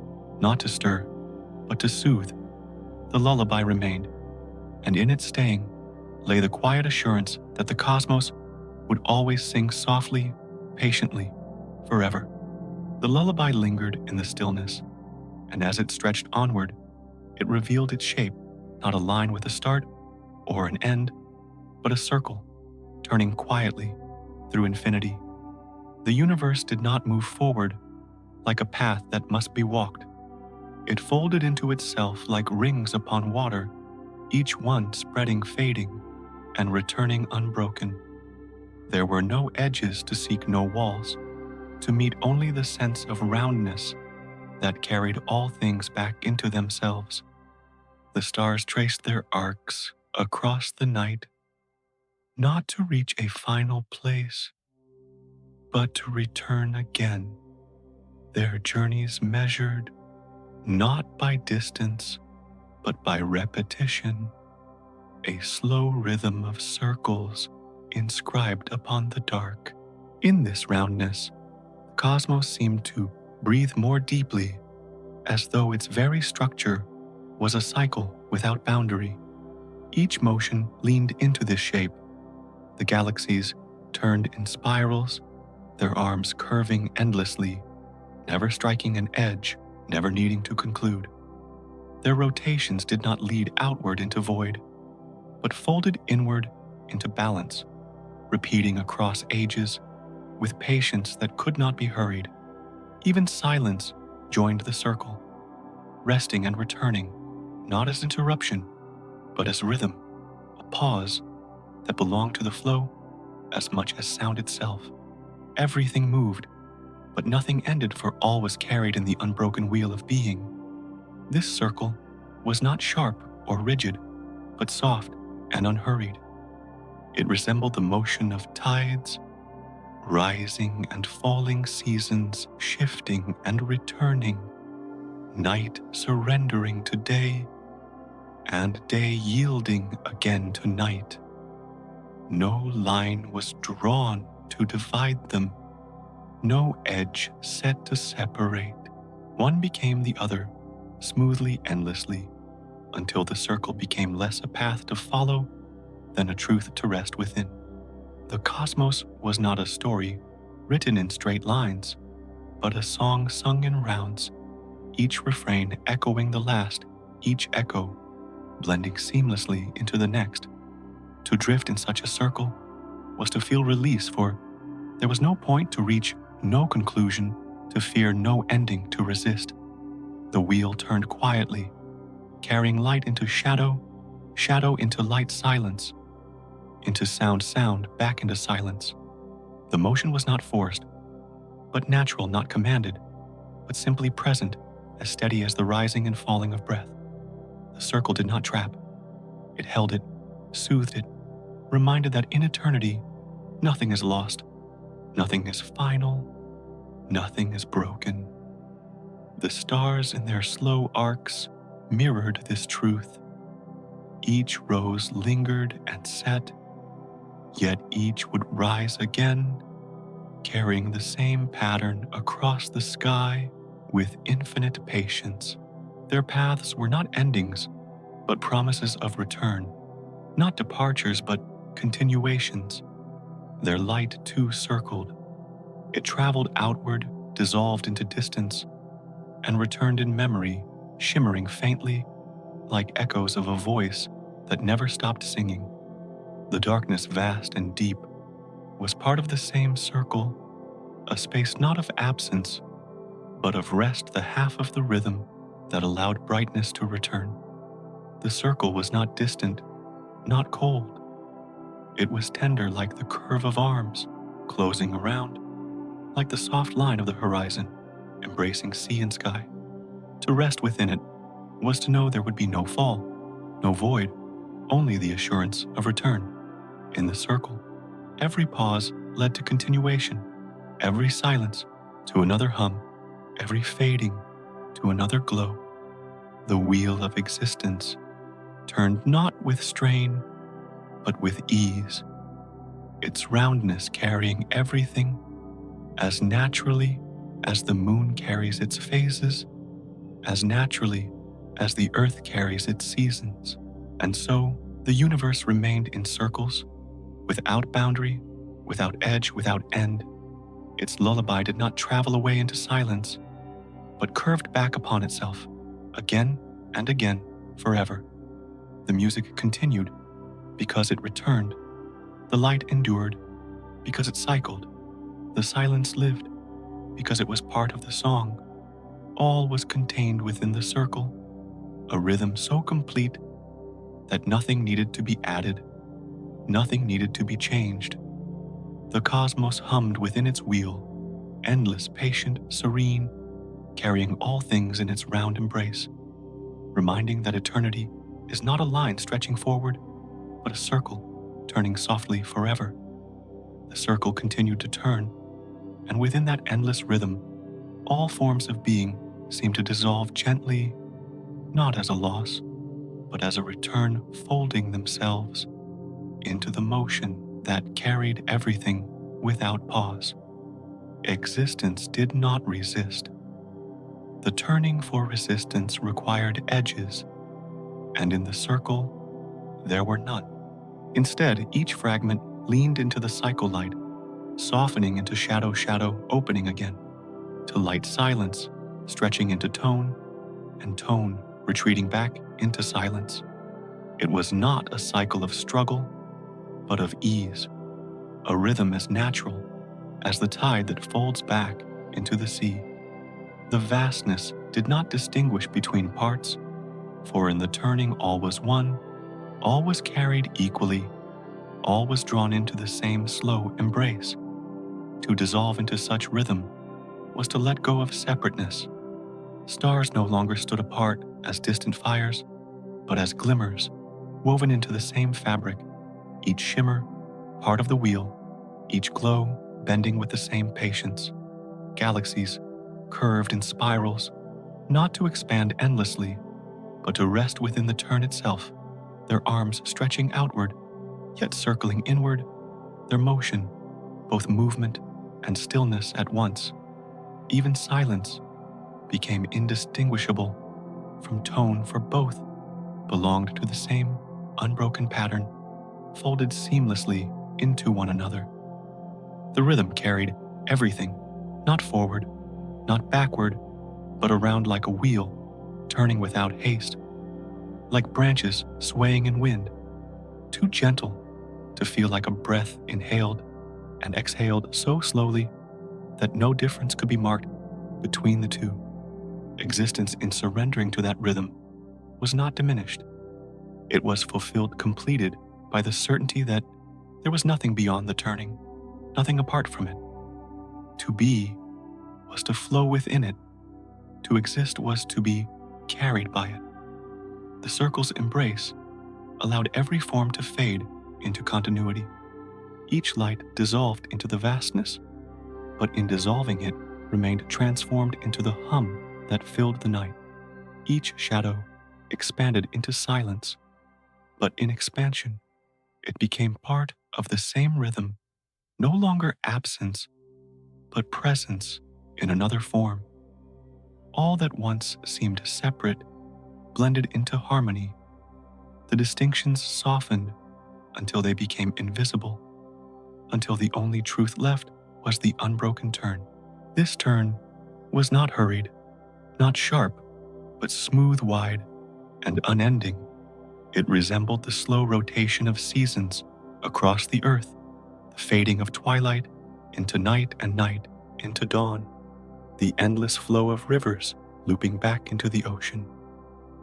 not to stir, but to soothe. The lullaby remained, and in its staying lay the quiet assurance that the cosmos would always sing softly, patiently, forever. The lullaby lingered in the stillness, and as it stretched onward, it revealed its shape, not a line with a start or an end, but a circle, turning quietly through infinity. The universe did not move forward like a path that must be walked. It folded into itself like rings upon water, each one spreading, fading, and returning unbroken. There were no edges to seek, no walls, to meet only the sense of roundness that carried all things back into themselves. The stars traced their arcs across the night, not to reach a final place, but to return again, their journeys measured not by distance, but by repetition, a slow rhythm of circles inscribed upon the dark. In this roundness, the cosmos seemed to breathe more deeply, as though its very structure was a cycle without boundary. Each motion leaned into this shape. The galaxies turned in spirals, their arms curving endlessly, never striking an edge, never needing to conclude. Their rotations did not lead outward into void, but folded inward into balance, repeating across ages with patience that could not be hurried. Even silence joined the circle, resting and returning, not as interruption, but as rhythm, a pause that belonged to the flow as much as sound itself. Everything moved, but nothing ended, for all was carried in the unbroken wheel of being. This circle was not sharp or rigid, but soft and unhurried. It resembled the motion of tides, rising and falling, seasons shifting and returning, night surrendering to day, and day yielding again to night. No line was drawn to divide them, no edge set to separate. One became the other, smoothly, endlessly, until the circle became less a path to follow than a truth to rest within. The cosmos was not a story written in straight lines, but a song sung in rounds, each refrain echoing the last, each echo blending seamlessly into the next. To drift in such a circle was to feel release, for there was no point to reach, no conclusion to fear, no ending to resist. The wheel turned quietly, carrying light into shadow, shadow into light, silence into sound, sound back into silence. The motion was not forced, but natural, not commanded, but simply present, as steady as the rising and falling of breath. The circle did not trap. It held it, soothed it, reminded that in eternity, nothing is lost, nothing is final, nothing is broken. The stars in their slow arcs mirrored this truth. Each rose lingered and set, yet each would rise again, carrying the same pattern across the sky with infinite patience. Their paths were not endings, but promises of return, not departures, but continuations. Their light too circled. It traveled outward, dissolved into distance, and returned in memory, shimmering faintly like echoes of a voice that never stopped singing. The darkness, vast and deep, was part of the same circle, a space not of absence, but of rest, the half of the rhythm that allowed brightness to return. The circle was not distant, not cold. It was tender like the curve of arms, closing around, like the soft line of the horizon, embracing sea and sky. To rest within it was to know there would be no fall, no void, only the assurance of return. In the circle, every pause led to continuation, every silence to another hum, every fading to another glow. The wheel of existence turned not with strain, but with ease, its roundness carrying everything as naturally as the moon carries its phases, as naturally as the earth carries its seasons. And so the universe remained in circles, without boundary, without edge, without end. Its lullaby did not travel away into silence, but curved back upon itself, again and again, forever. The music continued because it returned. The light endured because it cycled. The silence lived because it was part of the song. All was contained within the circle, a rhythm so complete that nothing needed to be added, nothing needed to be changed. The cosmos hummed within its wheel, endless, patient, serene, carrying all things in its round embrace, reminding that eternity is not a line stretching forward, but a circle turning softly forever. The circle continued to turn, and within that endless rhythm, all forms of being seemed to dissolve gently, not as a loss, but as a return, folding themselves into the motion that carried everything without pause. Existence did not resist. The turning for resistance required edges, and in the circle, there were none. Instead, each fragment leaned into the cycle light, softening into shadow, opening again, to light silence, stretching into tone, and tone retreating back into silence. It was not a cycle of struggle, but of ease, a rhythm as natural as the tide that folds back into the sea. The vastness did not distinguish between parts, for in the turning all was one, all was carried equally, all was drawn into the same slow embrace. To dissolve into such rhythm was to let go of separateness. Stars no longer stood apart as distant fires, but as glimmers woven into the same fabric, each shimmer part of the wheel, each glow bending with the same patience. Galaxies curved in spirals, not to expand endlessly, but to rest within the turn itself, their arms stretching outward, yet circling inward, their motion, both movement and stillness at once. Even silence became indistinguishable from tone, for both belonged to the same unbroken pattern, folded seamlessly into one another. The rhythm carried everything, not forward, not backward, but around like a wheel, turning without haste, like branches swaying in wind, too gentle to feel like a breath inhaled and exhaled so slowly that no difference could be marked between the two. Existence in surrendering to that rhythm was not diminished. It was fulfilled, completed by the certainty that there was nothing beyond the turning, nothing apart from it. To be was to flow within it. To exist was to be carried by it. The circle's embrace allowed every form to fade into continuity. Each light dissolved into the vastness, but in dissolving it remained transformed into the hum that filled the night. Each shadow expanded into silence, but in expansion, it became part of the same rhythm, no longer absence, but presence in another form. All that once seemed separate blended into harmony. The distinctions softened until they became invisible, until the only truth left was the unbroken turn. This turn was not hurried, not sharp, but smooth, wide, and unending. It resembled the slow rotation of seasons across the earth, the fading of twilight into night and night into dawn, the endless flow of rivers looping back into the ocean.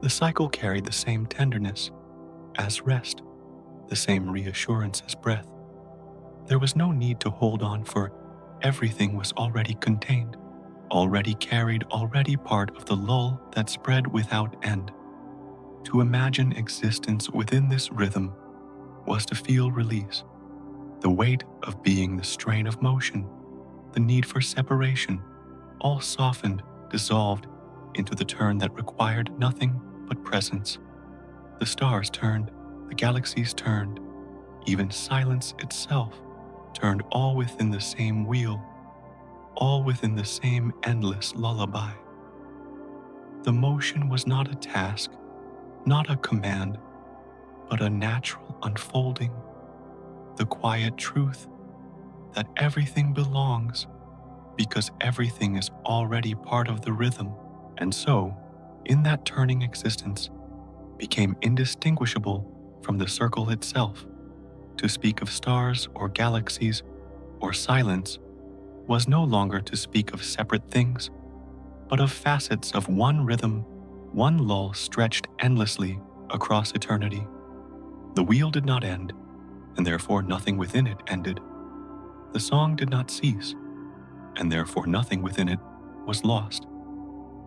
The cycle carried the same tenderness as rest, the same reassurance as breath. There was no need to hold on, for everything was already contained, already carried, already part of the lull that spread without end. To imagine existence within this rhythm was to feel release, the weight of being, the strain of motion, the need for separation, all softened, dissolved into the turn that required nothing but presence. The stars turned, the galaxies turned, even silence itself turned, all within the same wheel, all within the same endless lullaby. The motion was not a task, not a command, but a natural unfolding, the quiet truth that everything belongs because everything is already part of the rhythm, and so, in that turning existence, became indistinguishable from the circle itself. To speak of stars or galaxies or silence was no longer to speak of separate things, but of facets of one rhythm, one lull stretched endlessly across eternity. The wheel did not end, and therefore nothing within it ended. The song did not cease, and therefore nothing within it was lost.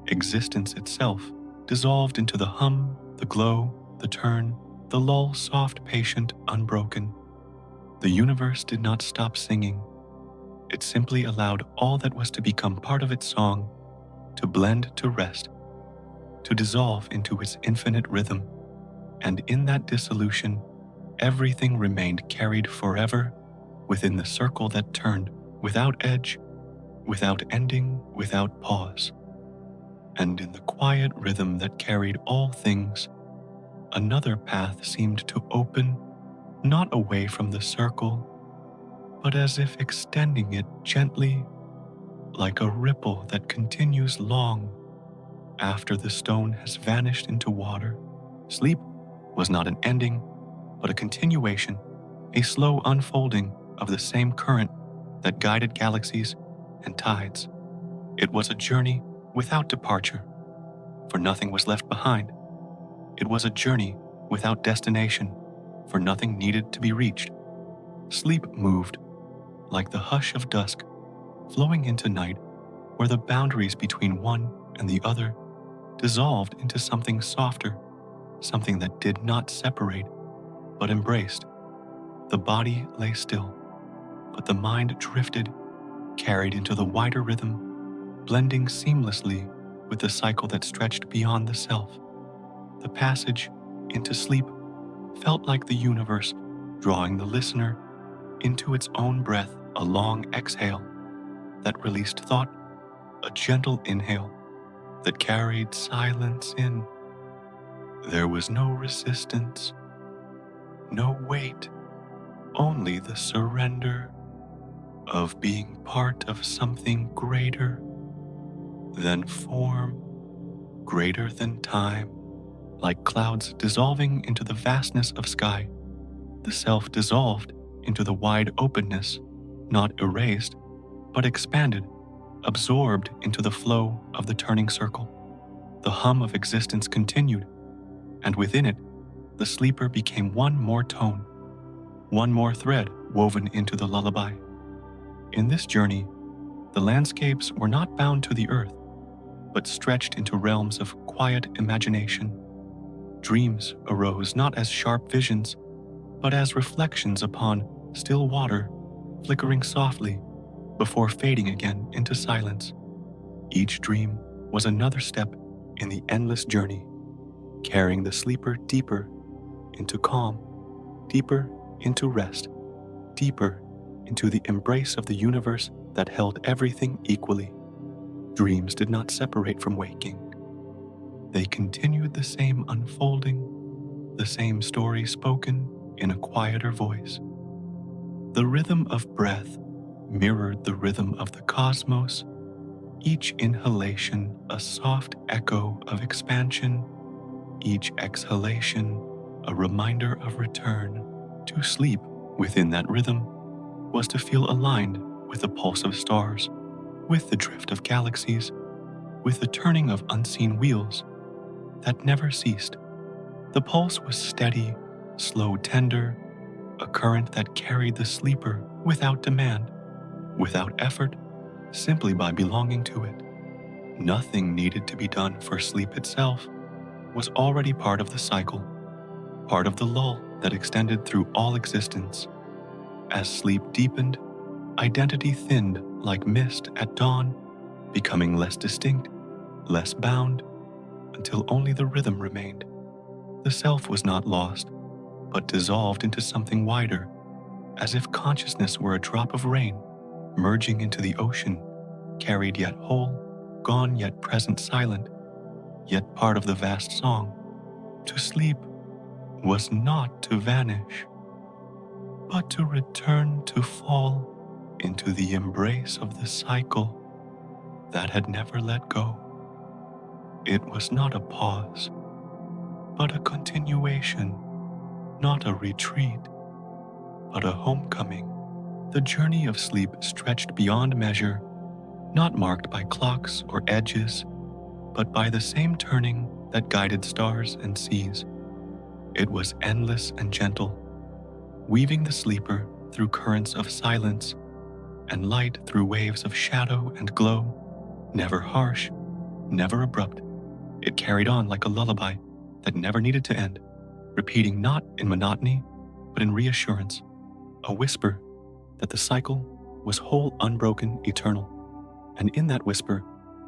Existence itself dissolved into the hum, the glow, the turn, the lull, soft, patient, unbroken. The universe did not stop singing. It simply allowed all that was to become part of its song to blend to rest, to dissolve into its infinite rhythm. And in that dissolution, everything remained carried forever within the circle that turned, without edge, without ending, without pause. And in the quiet rhythm that carried all things, another path seemed to open, not away from the circle, but as if extending it gently, like a ripple that continues long after the stone has vanished into water. Sleep was not an ending, but a continuation, a slow unfolding of the same current that guided galaxies and tides. It was a journey without departure, for nothing was left behind. It was a journey without destination, for nothing needed to be reached. Sleep moved, like the hush of dusk, flowing into night, where the boundaries between one and the other dissolved into something softer, something that did not separate, but embraced. The body lay still, but the mind drifted, carried into the wider rhythm, blending seamlessly with the cycle that stretched beyond the self. The passage into sleep felt like the universe drawing the listener into its own breath, a long exhale that released thought, a gentle inhale that carried silence in. There was no resistance, no weight, only the surrender of being part of something greater than form, greater than time. Like clouds dissolving into the vastness of sky, the self dissolved into the wide openness, not erased, but expanded, absorbed into the flow of the turning circle. The hum of existence continued, and within it, the sleeper became one more tone, one more thread woven into the lullaby. In this journey, the landscapes were not bound to the earth, but stretched into realms of quiet imagination. Dreams arose not as sharp visions, but as reflections upon still water, flickering softly before fading again into silence. Each dream was another step in the endless journey, carrying the sleeper deeper into calm, deeper into rest, deeper into the embrace of the universe that held everything equally. Dreams did not separate from waking. They continued the same unfolding, the same story spoken in a quieter voice. The rhythm of breath mirrored the rhythm of the cosmos, each inhalation a soft echo of expansion, each exhalation a reminder of return. To sleep within that rhythm was to feel aligned with the pulse of stars, with the drift of galaxies, with the turning of unseen wheels. that never ceased. The pulse was steady, slow, tender, a current that carried the sleeper without demand, without effort, simply by belonging to it. Nothing needed to be done, for sleep itself was already part of the cycle, part of the lull that extended through all existence. As sleep deepened, identity thinned like mist at dawn, becoming less distinct, less bound, until only the rhythm remained. The self was not lost, but dissolved into something wider, as if consciousness were a drop of rain merging into the ocean, carried yet whole, gone yet present, silent, yet part of the vast song. To sleep was not to vanish, but to return, to fall into the embrace of the cycle that had never let go. It was not a pause, but a continuation, not a retreat, but a homecoming. The journey of sleep stretched beyond measure, not marked by clocks or edges, but by the same turning that guided stars and seas. It was endless and gentle, weaving the sleeper through currents of silence and light through waves of shadow and glow, never harsh, never abrupt. It carried on like a lullaby that never needed to end, repeating not in monotony, but in reassurance, a whisper that the cycle was whole, unbroken, eternal. And in that whisper,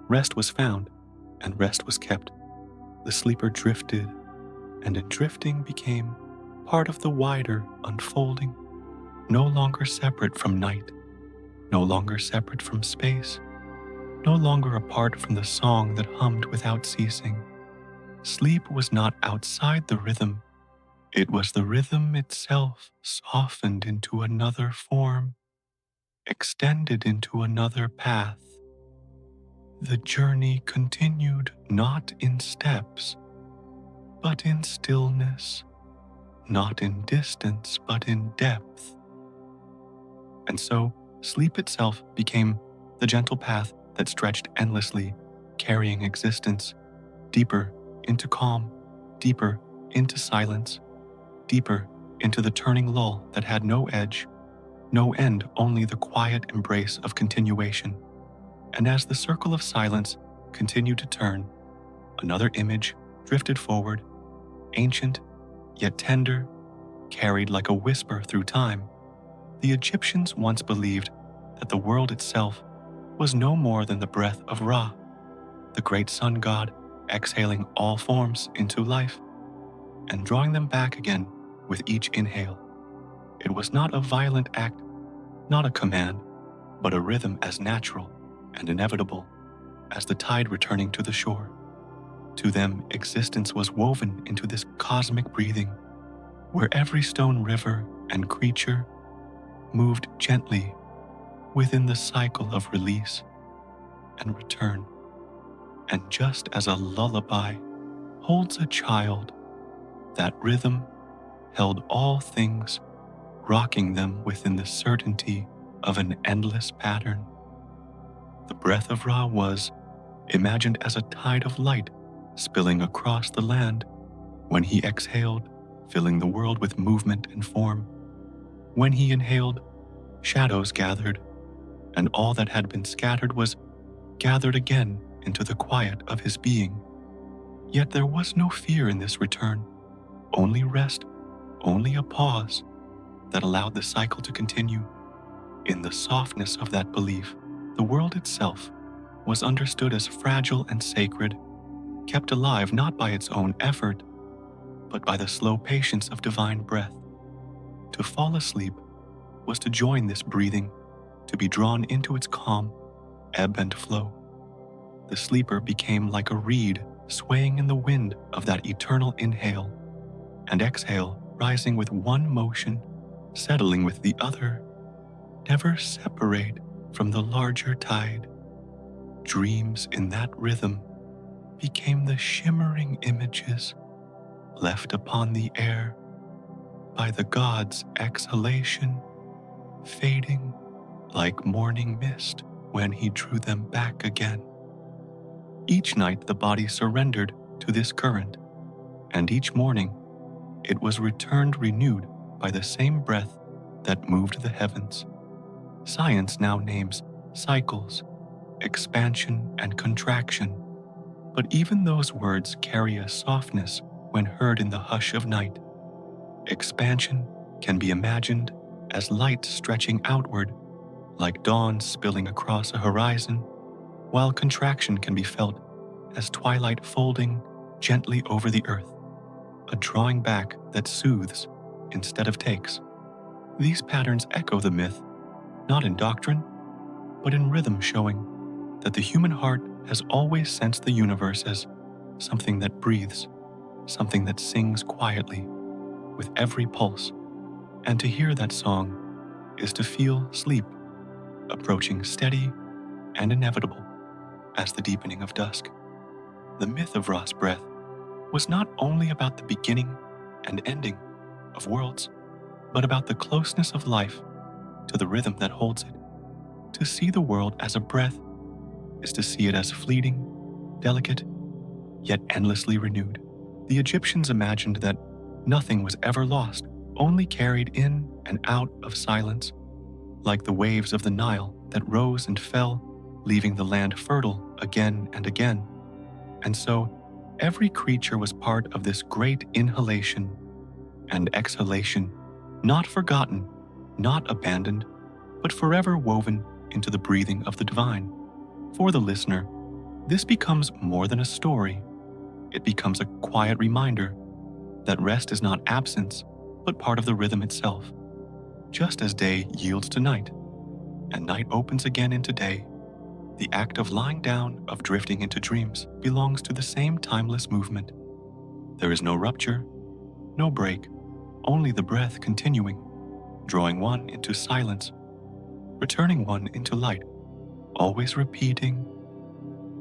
rest was found, and rest was kept. The sleeper drifted, and in drifting became part of the wider unfolding, no longer separate from night, no longer separate from space, no longer apart from the song that hummed without ceasing. Sleep was not outside the rhythm. It was the rhythm itself, softened into another form, extended into another path. The journey continued not in steps, but in stillness, not in distance, but in depth. And so, sleep itself became the gentle path that stretched endlessly, carrying existence deeper into calm, deeper into silence, deeper into the turning lull that had no edge, no end, only the quiet embrace of continuation. And as the circle of silence continued to turn, another image drifted forward, ancient yet tender, carried like a whisper through time. The Egyptians once believed that the world itself was no more than the breath of Ra, the great sun god, exhaling all forms into life and drawing them back again with each inhale. It was not a violent act, not a command, but a rhythm as natural and inevitable as the tide returning to the shore. To them, existence was woven into this cosmic breathing, where every stone, river, and creature moved gently within the cycle of release and return. And just as a lullaby holds a child, that rhythm held all things, rocking them within the certainty of an endless pattern. The breath of Ra was imagined as a tide of light spilling across the land when he exhaled, filling the world with movement and form. When he inhaled, shadows gathered, and all that had been scattered was gathered again into the quiet of his being. Yet there was no fear in this return, only rest, only a pause that allowed the cycle to continue. In the softness of that belief, the world itself was understood as fragile and sacred, kept alive not by its own effort, but by the slow patience of divine breath. To fall asleep was to join this breathing, to be drawn into its calm, ebb and flow. The sleeper became like a reed swaying in the wind of that eternal inhale and exhale, rising with one motion, settling with the other, never separate from the larger tide. Dreams in that rhythm became the shimmering images left upon the air by the god's exhalation, fading like morning mist when he drew them back again. Each night the body surrendered to this current, and each morning it was returned renewed by the same breath that moved the heavens. Science now names cycles, expansion, and contraction, but even those words carry a softness when heard in the hush of night. Expansion can be imagined as light stretching outward, like dawn spilling across a horizon, while contraction can be felt as twilight folding gently over the earth, a drawing back that soothes instead of takes. These patterns echo the myth, not in doctrine, but in rhythm, showing that the human heart has always sensed the universe as something that breathes, something that sings quietly with every pulse. And to hear that song is to feel sleep approaching steady and inevitable as the deepening of dusk. The myth of Ra's breath was not only about the beginning and ending of worlds, but about the closeness of life to the rhythm that holds it. To see the world as a breath is to see it as fleeting, delicate, yet endlessly renewed. The Egyptians imagined that nothing was ever lost, only carried in and out of silence, like the waves of the Nile that rose and fell, leaving the land fertile again and again. And so, every creature was part of this great inhalation and exhalation, not forgotten, not abandoned, but forever woven into the breathing of the divine. For the listener, this becomes more than a story. It becomes a quiet reminder that rest is not absence, but part of the rhythm itself. Just as day yields to night, and night opens again into day, the act of lying down, of drifting into dreams, belongs to the same timeless movement. There is no rupture, no break, only the breath continuing, drawing one into silence, returning one into light, always repeating,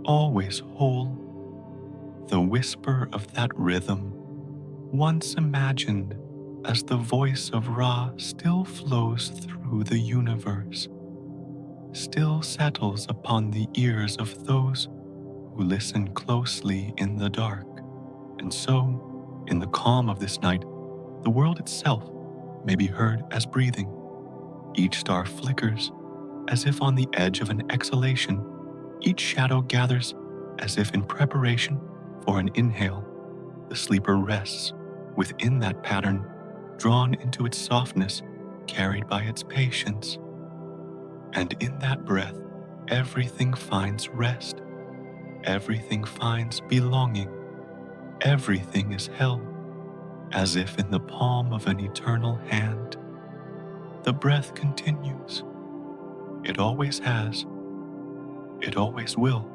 always whole. The whisper of that rhythm, once imagined as the voice of Ra, still flows through the universe, still settles upon the ears of those who listen closely in the dark. And so, in the calm of this night, the world itself may be heard as breathing. Each star flickers as if on the edge of an exhalation. Each shadow gathers as if in preparation for an inhale. The sleeper rests within that pattern, drawn into its softness, carried by its patience. And in that breath, everything finds rest. Everything finds belonging. Everything is held as if in the palm of an eternal hand. The breath continues. It always has. It always will.